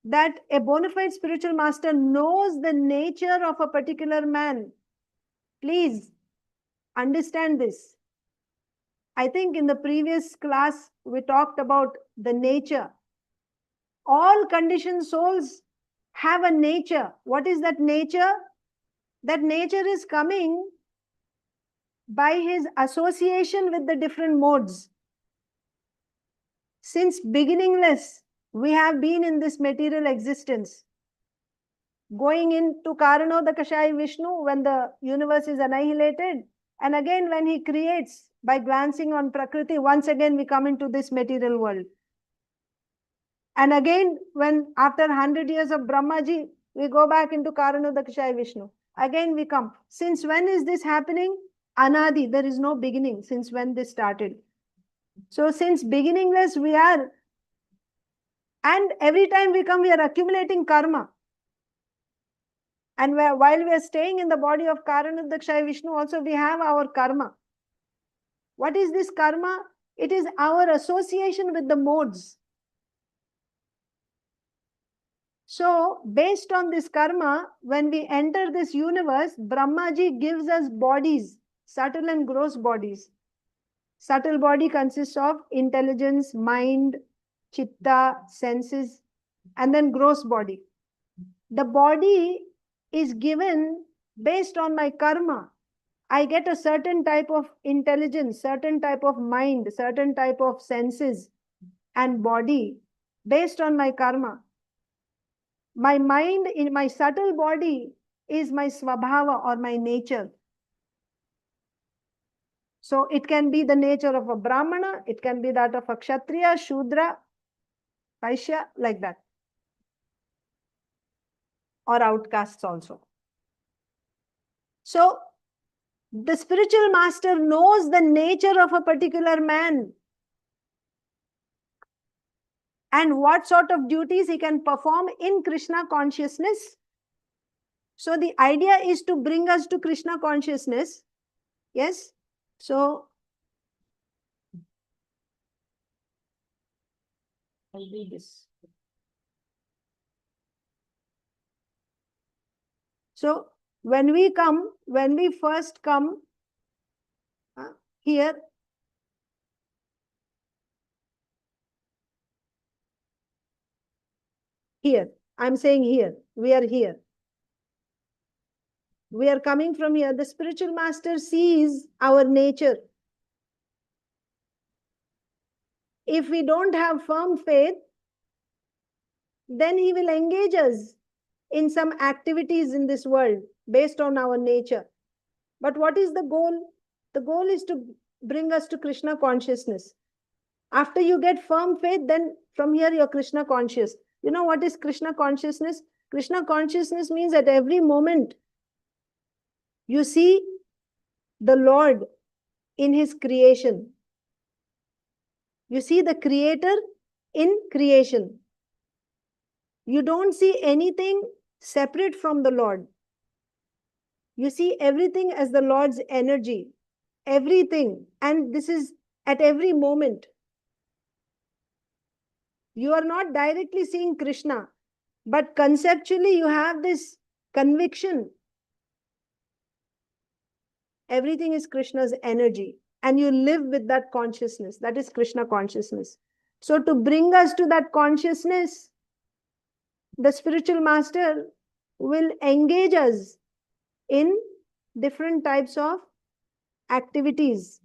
that a bona fide spiritual master knows the nature of a particular man. Please understand this. I think in the previous class, we talked about the nature. All conditioned souls have a nature. What is that nature? That nature is coming by his association with the different modes. Since beginningless, we have been in this material existence. Going into karṇa-randhrair Vishnu when the universe is annihilated, and again when he creates by glancing on Prakriti, once again we come into this material world. And again, when after 100 years of Brahmaji, we go back into karṇa-randhrair Vishnu. Again we come. Since when is this happening? Anadi, there is no beginning since when this started. So since beginningless we are, and every time we come, we are accumulating karma. And while we are staying in the body of karṇa-randhrair Vishnu, also we have our karma. What is this karma? It is our association with the modes. So, based on this karma, when we enter this universe, Brahmaji gives us bodies, subtle and gross bodies. Subtle body consists of intelligence, mind, chitta, senses, and then gross body. The body is given based on my karma. I get a certain type of intelligence, certain type of mind, certain type of senses and body based on my karma. My mind in my subtle body is my svabhava or my nature. So it can be the nature of a Brahmana, it can be that of a Kshatriya, Shudra, Vaishya, like that. Or outcasts also. So the spiritual master knows the nature of a particular man and what sort of duties he can perform in Krishna consciousness. So the idea is to bring us to Krishna consciousness. Yes. So I'll do this. So when we first come here, I'm saying here, we are here. We are coming from here. The spiritual master sees our nature. If we don't have firm faith, then he will engage us in some activities in this world based on our nature. But what is the goal? The goal is to bring us to Krishna consciousness. After you get firm faith, then from here you're Krishna conscious. You know what is Krishna consciousness? Krishna consciousness means at every moment you see the Lord in his creation. You see the Creator in creation. You don't see anything separate from the Lord. You see everything as the Lord's energy. Everything. And this is at every moment. You are not directly seeing Krishna, but conceptually you have this conviction. Everything is Krishna's energy. And you live with that consciousness. That is Krishna consciousness. So to bring us to that consciousness, the spiritual master will engage us in different types of activities.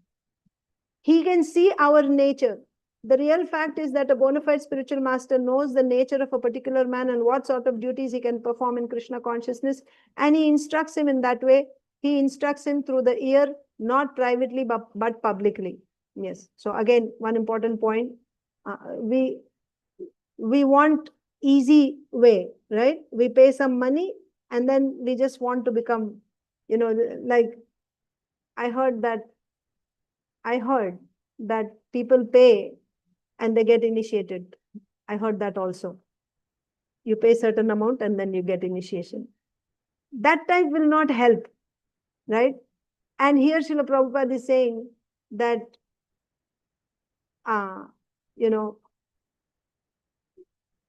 He can see our nature. The real fact is that a bona fide spiritual master knows the nature of a particular man and what sort of duties he can perform in Krishna consciousness, and he instructs him in that way. He instructs him through the ear, not privately but publicly. Yes. So again, one important point. We want easy way, right? We pay some money and then we just want to become, like I heard that people pay and they get initiated. I heard that also. You pay certain amount and then you get initiation. That type will not help, right? And here Srila Prabhupada is saying that,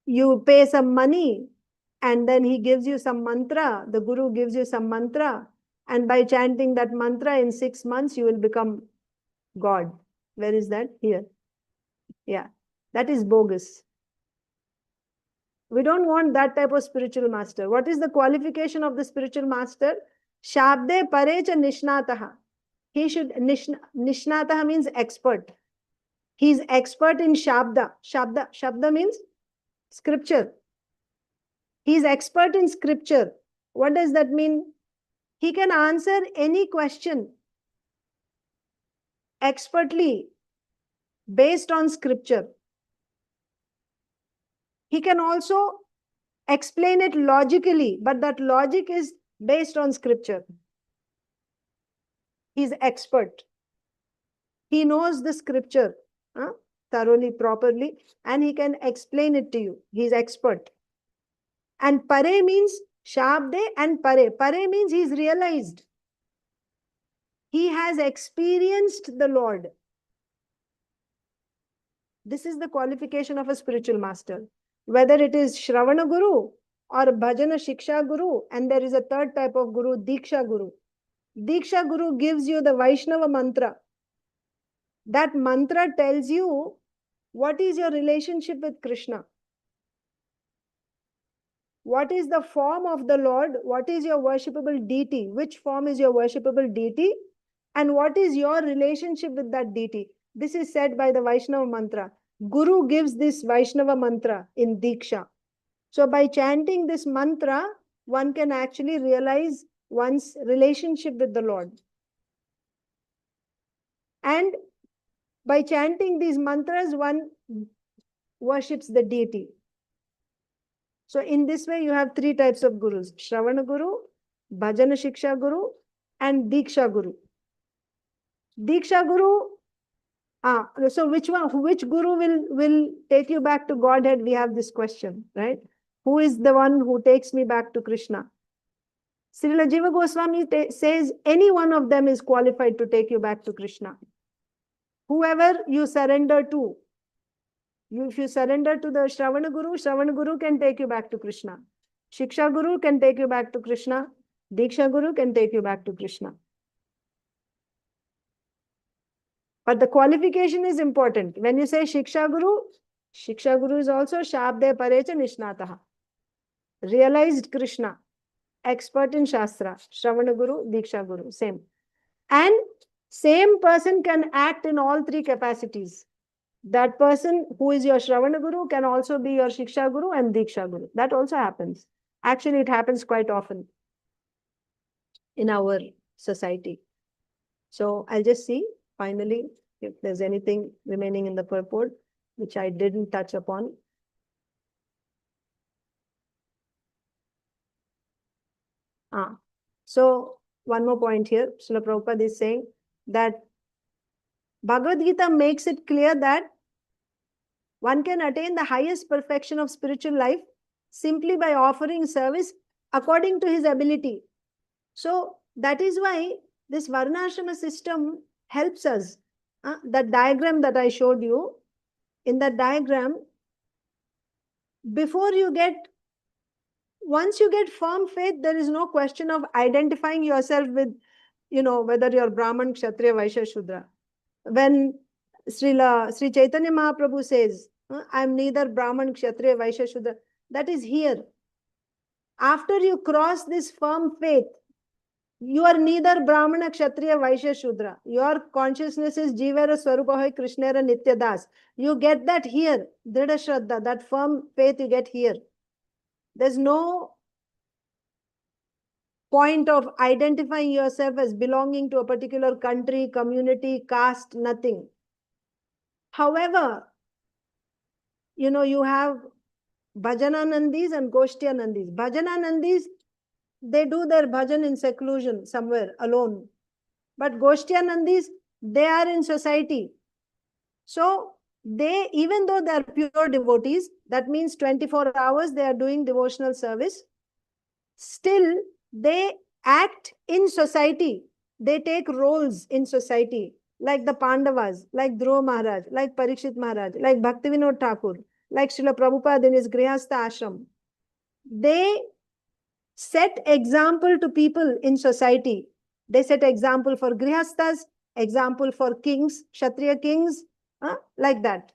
you pay some money and then he gives you some mantra, the guru gives you some mantra, and by chanting that mantra in 6 months, you will become God. Where is that? Here. Yeah, that is bogus. We don't want that type of spiritual master. What is the qualification of the spiritual master? Shabde parecha nishnataha. He should, nishnataha means expert. He is expert in shabda. Shabda means scripture. He is expert in scripture. What does that mean? He can answer any question expertly based on scripture. He can also explain it logically, but that logic is based on scripture. He's expert. He knows the scripture thoroughly, properly, and he can explain it to you. He's expert. And pare means shabde and pare. Pare means he's realized. He has experienced the Lord. This is the qualification of a spiritual master. Whether it is Shravana Guru or Bhajana Shiksha Guru, and there is a third type of Guru, Diksha Guru. Diksha Guru gives you the Vaishnava mantra. That mantra tells you what is your relationship with Krishna. What is the form of the Lord? What is your worshipable deity? Which form is your worshipable deity? And what is your relationship with that deity? This is said by the Vaishnava mantra. Guru gives this Vaishnava mantra in Diksha. So by chanting this mantra, one can actually realize one's relationship with the Lord. And by chanting these mantras, one worships the deity. So in this way, you have 3 types of gurus: Shravana Guru, Bhajana Shiksha Guru, and Diksha Guru. Diksha Guru, so which guru will take you back to Godhead? We have this question, right? Who is the one who takes me back to Krishna? Srila Jiva Goswami says any one of them is qualified to take you back to Krishna. Whoever you surrender to. If you surrender to the Shravana Guru can take you back to Krishna. Shiksha Guru can take you back to Krishna. Diksha Guru can take you back to Krishna. But the qualification is important. When you say Shiksha Guru is also Shabde Parecha Nishnataha. Realized Krishna. Expert in Shastra. Shravana Guru, Diksha Guru. Same. And same person can act in all 3 capacities. That person who is your Shravana Guru can also be your Shiksha Guru and Diksha Guru. That also happens. Actually, it happens quite often in our society. So I'll just see finally if there's anything remaining in the purport which I didn't touch upon. So one more point here. Srila Prabhupada is saying that Bhagavad Gita makes it clear that one can attain the highest perfection of spiritual life simply by offering service according to his ability. So that is why this Varnashrama system helps us. That diagram that I showed you, in that diagram, once you get firm faith, there is no question of identifying yourself with, whether you're Brahman, Kshatriya, Vaishya, Shudra. When Sri Chaitanya Mahaprabhu says, I'm neither Brahman, Kshatriya, Vaishya, Shudra, that is here. After you cross this firm faith, you are neither Brahmana, Kshatriya, Vaishya, Shudra. Your consciousness is Jivara, Swarupahoy, Krishnera, Nitya Das. You get that here. Dhrida Shraddha, that firm faith you get here. There's no point of identifying yourself as belonging to a particular country, community, caste, nothing. However, you have Bhajananandis and Goshtyanandis. Bhajananandis, they do their bhajan in seclusion somewhere alone. But Goshtyanandis, they are in society. So they, even though they are pure devotees, that means 24 hours they are doing devotional service, still they act in society. They take roles in society, like the Pandavas, like Dhruva Maharaj, like Parikshit Maharaj, like Bhaktivinoda Thakur, like Srila Prabhupada in his Grihastha ashram. They set example to people in society. They set example for Grihasthas, example for kings, Kshatriya kings, like that.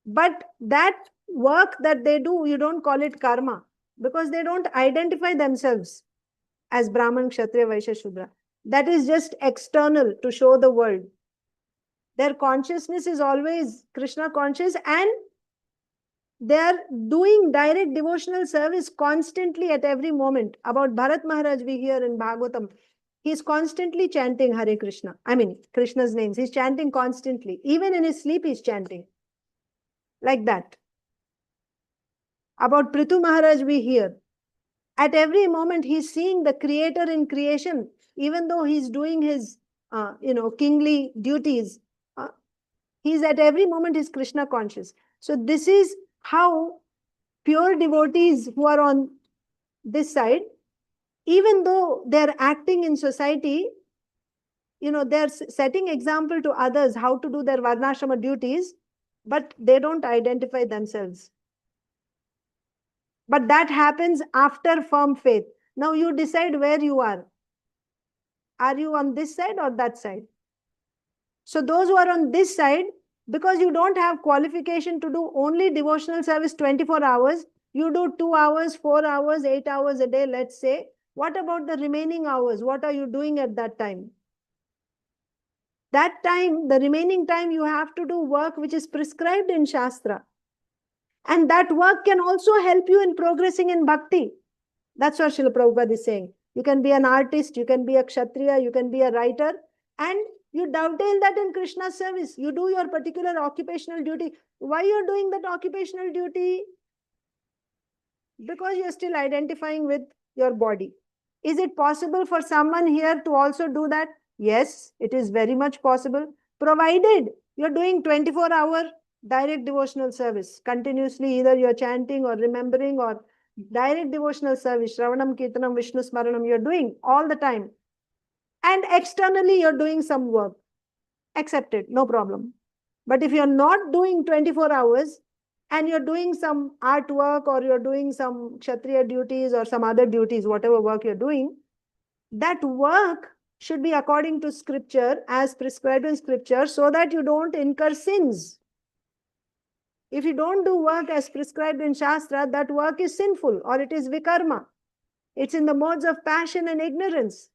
But that work that they do, you don't call it karma, because they don't identify themselves as Brahman, Kshatriya, Vaishya, Shudra. That is just external to show the world. Their consciousness is always Krishna conscious, and they are doing direct devotional service constantly at every moment. About Bharat Maharaj, we hear in Bhagavatam, he is constantly chanting Hare Krishna. I mean, Krishna's names. He's chanting constantly. Even in his sleep, he's chanting. Like that. About Prithu Maharaj, we hear. At every moment, he's seeing the creator in creation, even though he's doing his, kingly duties. He's at every moment, he's Krishna conscious. So this is how pure devotees who are on this side, even though they're acting in society, they're setting example to others how to do their varnashrama duties, but they don't identify themselves. But that happens after firm faith. Now you decide where you are. Are you on this side or that side? So those who are on this side, because you don't have qualification to do only devotional service 24 hours, you do 2 hours, 4 hours, 8 hours a day, let's say. What about the remaining hours? What are you doing at that time? That time, the remaining time, you have to do work which is prescribed in Shastra. And that work can also help you in progressing in bhakti. That's what Srila Prabhupada is saying. You can be an artist, you can be a kshatriya, you can be a writer, and you dovetail that in Krishna's service. You do your particular occupational duty. Why you're doing that occupational duty? Because you're still identifying with your body. Is it possible for someone here to also do that? Yes, it is very much possible, provided you're doing 24-hour direct devotional service continuously. Either you're chanting or remembering or direct devotional service, Shravanam, Kirtanam, Vishnu Smaranam, you're doing all the time. And externally, you're doing some work. Accepted, no problem. But if you're not doing 24 hours and you're doing some artwork or you're doing some Kshatriya duties or some other duties, whatever work you're doing, that work should be according to scripture, as prescribed in scripture, so that you don't incur sins. If you don't do work as prescribed in Shastra, that work is sinful or it is vikarma. It's in the modes of passion and ignorance.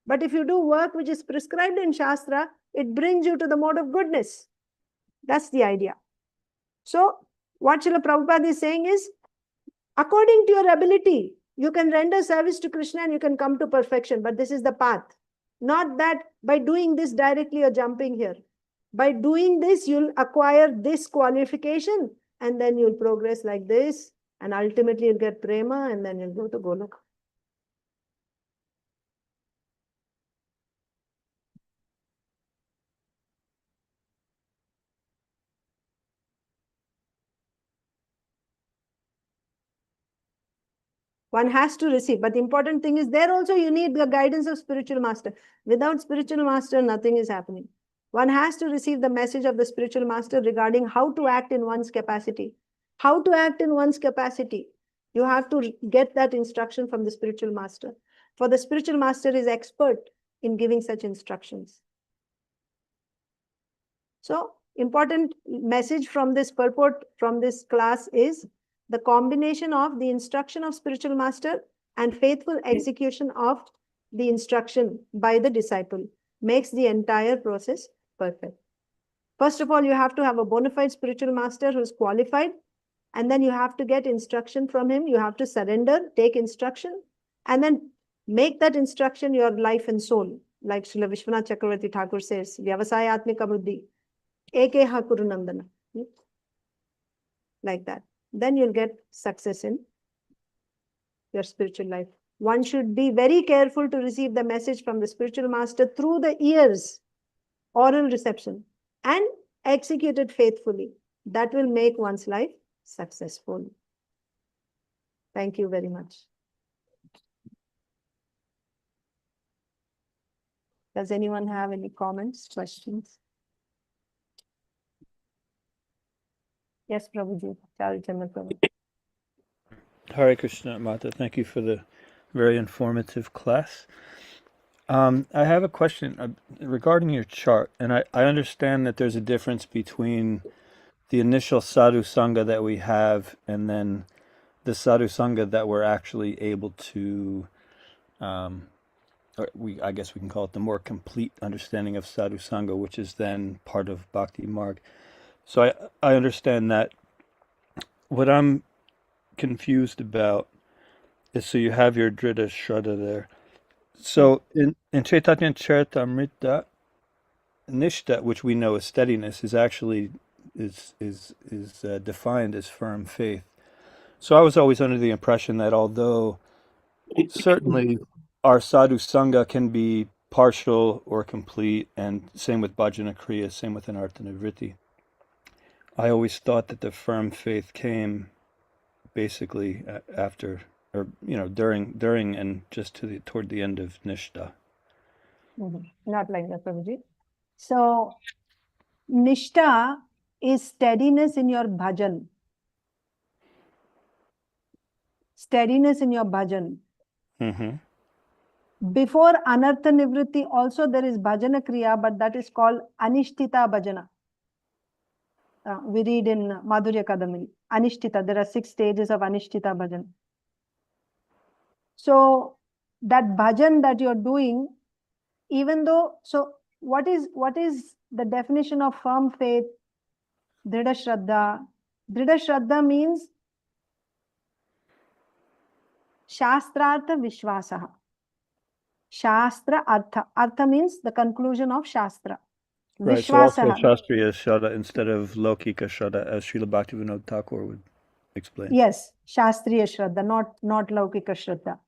But if you do work which is prescribed in Shastra, it brings you to the mode of goodness. That's the idea. So, what Srila Prabhupada is saying is, according to your ability, you can render service to Krishna and you can come to perfection. But this is the path. Not that by doing this directly you're jumping here. By doing this, you'll acquire this qualification and then you'll progress like this. And ultimately you'll get prema and then you'll go to Goloka. One has to receive. But the important thing is, there also you need the guidance of spiritual master. Without spiritual master, nothing is happening. One has to receive the message of the spiritual master regarding how to act in one's capacity. How to act in one's capacity. You have to get that instruction from the spiritual master. For the spiritual master is expert in giving such instructions. So, important message from this purport, from this class is the combination of the instruction of spiritual master and faithful execution of the instruction by the disciple makes the entire process perfect. First of all, you have to have a bona fide spiritual master who is qualified, and then you have to get instruction from him. You have to surrender, take instruction, and then make that instruction your life and soul. Like Srila Vishwanath Chakravarti Thakur says, Vyavasayatmika buddhi, ekeha kuru nandana. Like that. Then you'll get success in your spiritual life. One should be very careful to receive the message from the spiritual master through the ears, oral reception, and execute it faithfully. That will make one's life successful. Thank you very much. Does anyone have any comments, questions? Yes, Prabhuji. Charachandra Prabhu. Hare Krishna, Mata. Thank you for the very informative class. I have a question regarding your chart, and I understand that there's a difference between the initial sadhu sangha that we have and then the sadhu sangha that we're actually able to, I guess we can call it the more complete understanding of sadhu sangha, which is then part of Bhakti Marg. So I understand that. What I'm confused about is, so you have your Drita Shraddha there. So in Chaitanya Charitamrita, Nishtha, which we know as steadiness, is actually defined as firm faith. So I was always under the impression that although certainly our sadhu sangha can be partial or complete, and same with bhajana kriya, same with anartha-nivritti, I always thought that the firm faith came basically after, or during and just toward the end of Nishtha. Not like that, Prabhuji. So, Nishtha is steadiness in your bhajan. Steadiness in your bhajan. Before anartha nivritti also there is bhajana kriya, but that is called anishtita bhajana. We read in Madhurya Kadamini. Anishtita, there are 6 stages of anishtita bhajan. So that bhajan that you're doing, even though, so what is the definition of firm faith? Drida Shraddha. Drida Shraddha means Shastrartha Vishwasaha. Shastra Artha. Artha means the conclusion of Shastra. Right, so also Vishwasaha. Shastriya Shraddha instead of Laukika Shraddha, as Srila Bhaktivinoda Thakur would explain. Yes, Shastriya Shraddha, not Laukika Shraddha.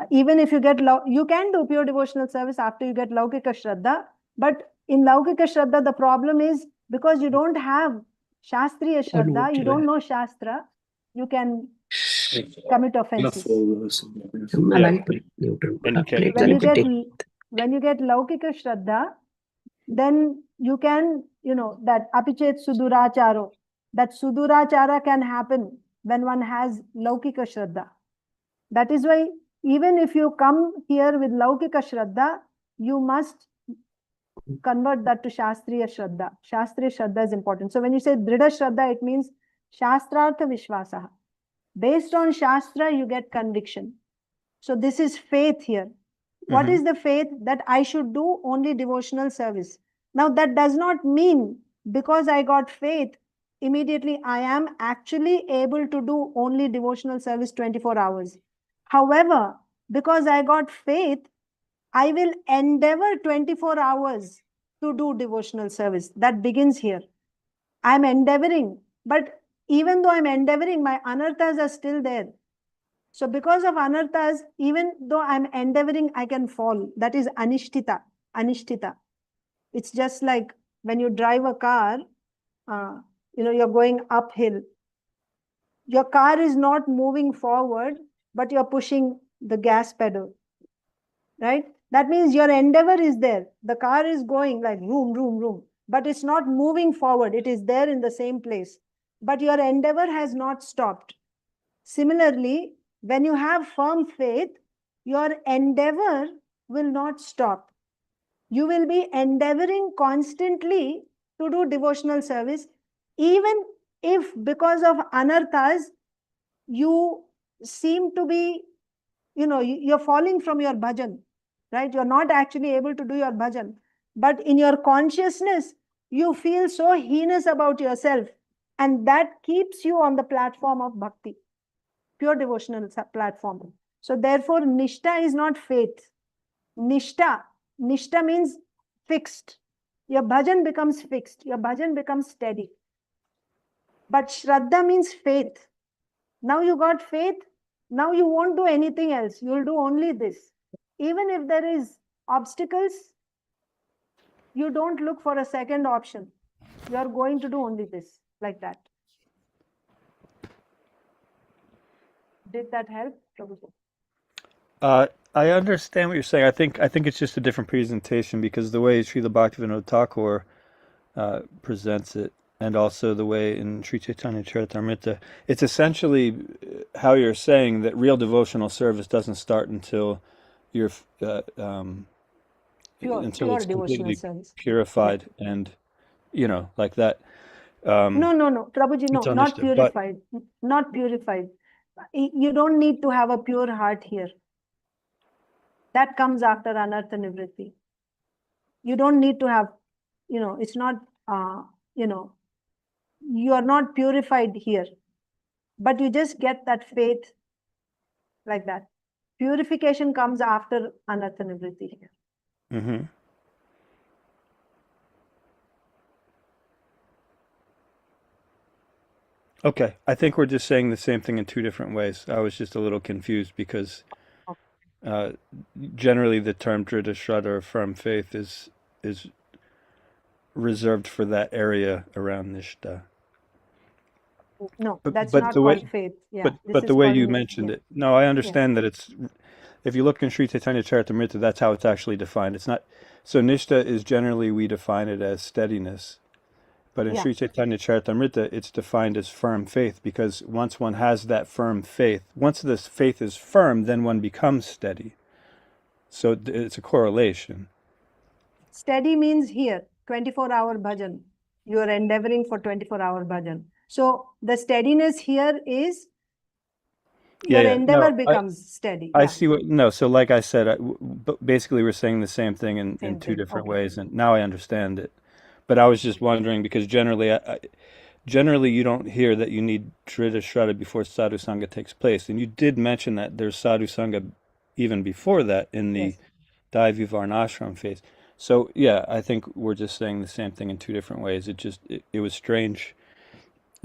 Even if you get, you can do pure devotional service after you get Laukika Shraddha, but in Laukika Shraddha, the problem is because you don't have Shastriya Shraddha, you don't know Shastra, you can commit offenses. When you get Laukika Shraddha, then you can, that apichet suduracharo, that sudurachara can happen when one has Laukika Shraddha. That is why even if you come here with Laukika Shraddha, you must convert that to Shastriya Shraddha. Shastriya Shraddha is important. So when you say Drida Shraddha, it means Shastrartha Vishwasaha. Based on Shastra, you get conviction. So this is faith here. What is the faith? That I should do only devotional service. Now that does not mean because I got faith, immediately I am actually able to do only devotional service 24 hours. However, because I got faith, I will endeavor 24 hours to do devotional service. That begins here. I'm endeavoring, but even though I'm endeavoring, my anarthas are still there. So because of anarthas, even though I'm endeavoring, I can fall. That is anishtita. Anishtita. It's just like when you drive a car, you're going uphill. Your car is not moving forward, but you're pushing the gas pedal, right? That means your endeavor is there. The car is going like room, room, room, but it's not moving forward. It is there in the same place, but your endeavor has not stopped. Similarly, when you have firm faith, your endeavor will not stop. You will be endeavoring constantly to do devotional service, even if because of anarthas, you seem to be, you're falling from your bhajan, right? You're not actually able to do your bhajan. But in your consciousness, you feel so heinous about yourself. And that keeps you on the platform of bhakti, pure devotional platform. So therefore, nishtha is not faith. Nishtha means fixed. Your bhajan becomes fixed. Your bhajan becomes steady. But shraddha means faith. Now you got faith. Now you won't do anything else. You'll do only this. Even if there is obstacles, you don't look for a second option. You are going to do only this, like that. Did that help, Prabhupada? I understand what you're saying. I think it's just a different presentation because the way Srila Bhaktivinoda Thakur presents it, and also the way in Sri Chaitanya Charitamrita, it's essentially how you're saying that real devotional service doesn't start until you're Pure until it's devotional completely service. purified, and like that. No, Prabhuji, no, It's not understood, but purified. Not purified. You don't need to have a pure heart here. That comes after anartha nivritti. You don't need to have, it's not, you are not purified here. But you just get that faith like that. Purification comes after anartha nivritti here. mm-hmm. Okay, I think we're just saying the same thing in two different ways. I was just a little confused because generally the term drita shraddha, or firm faith, is reserved for that area around niṣṭyā. No, But that's but not the way called faith. Yeah, but this but is the way called you niṣṭyā. mentioned it, no, I understand that it's, if you look in Sri Chaitanya Charitamrita, that's how it's actually defined. It's not, so niṣṭyā is generally, we define it as steadiness, but in Yeah. Sri Chaitanya Charitamrita, it's defined as firm faith, because once one has that firm faith, once this faith is firm, then one becomes steady. So it's a correlation. Steady means here, 24-hour bhajan. You are endeavoring for 24-hour bhajan. So the steadiness here is your endeavor becomes steady. I Yeah. see what, no, so like I said, basically we're saying the same thing in Same two thing, different okay. ways, and now I understand it. But I was just wondering, because generally you don't hear that you need drita shraddha before sadhu sangha takes place, and you did mention that there's sadhu sangha even before that in the Yes. Daivi Varnashram phase. So yeah, I think we're just saying the same thing in two different ways. It was strange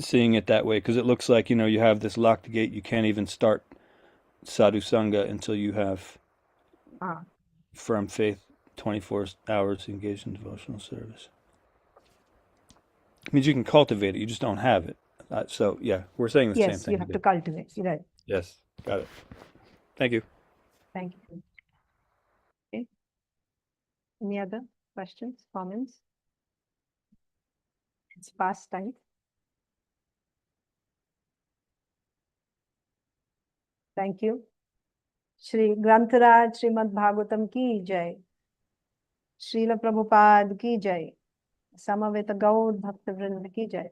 seeing it that way, because it looks like, you have this locked gate. You can't even start sadhu sangha until you have firm faith, 24 hours engaged in devotional service. It means you can cultivate it, you just don't have it. So yeah, we're saying the same Yes, thing. you have to cultivate. Right. Yes, got it. Thank you. Thank you. Okay. Any other questions, comments? It's past time. Thank you. Shri Grantharaj Srimad Bhagavatam ki jai. Srila Prabhupada ki jai. Samaveta Gaud Bhakta Vrinda ki jai.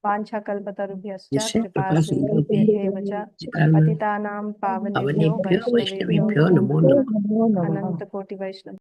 Pancha kalpatarubhyascha kripa sindhubhya eva cha patitanam pavanebhyo vaishnavebhyo Vaishnavebhyo namo namo namaha. namaha. Ananta koti Vaishnava.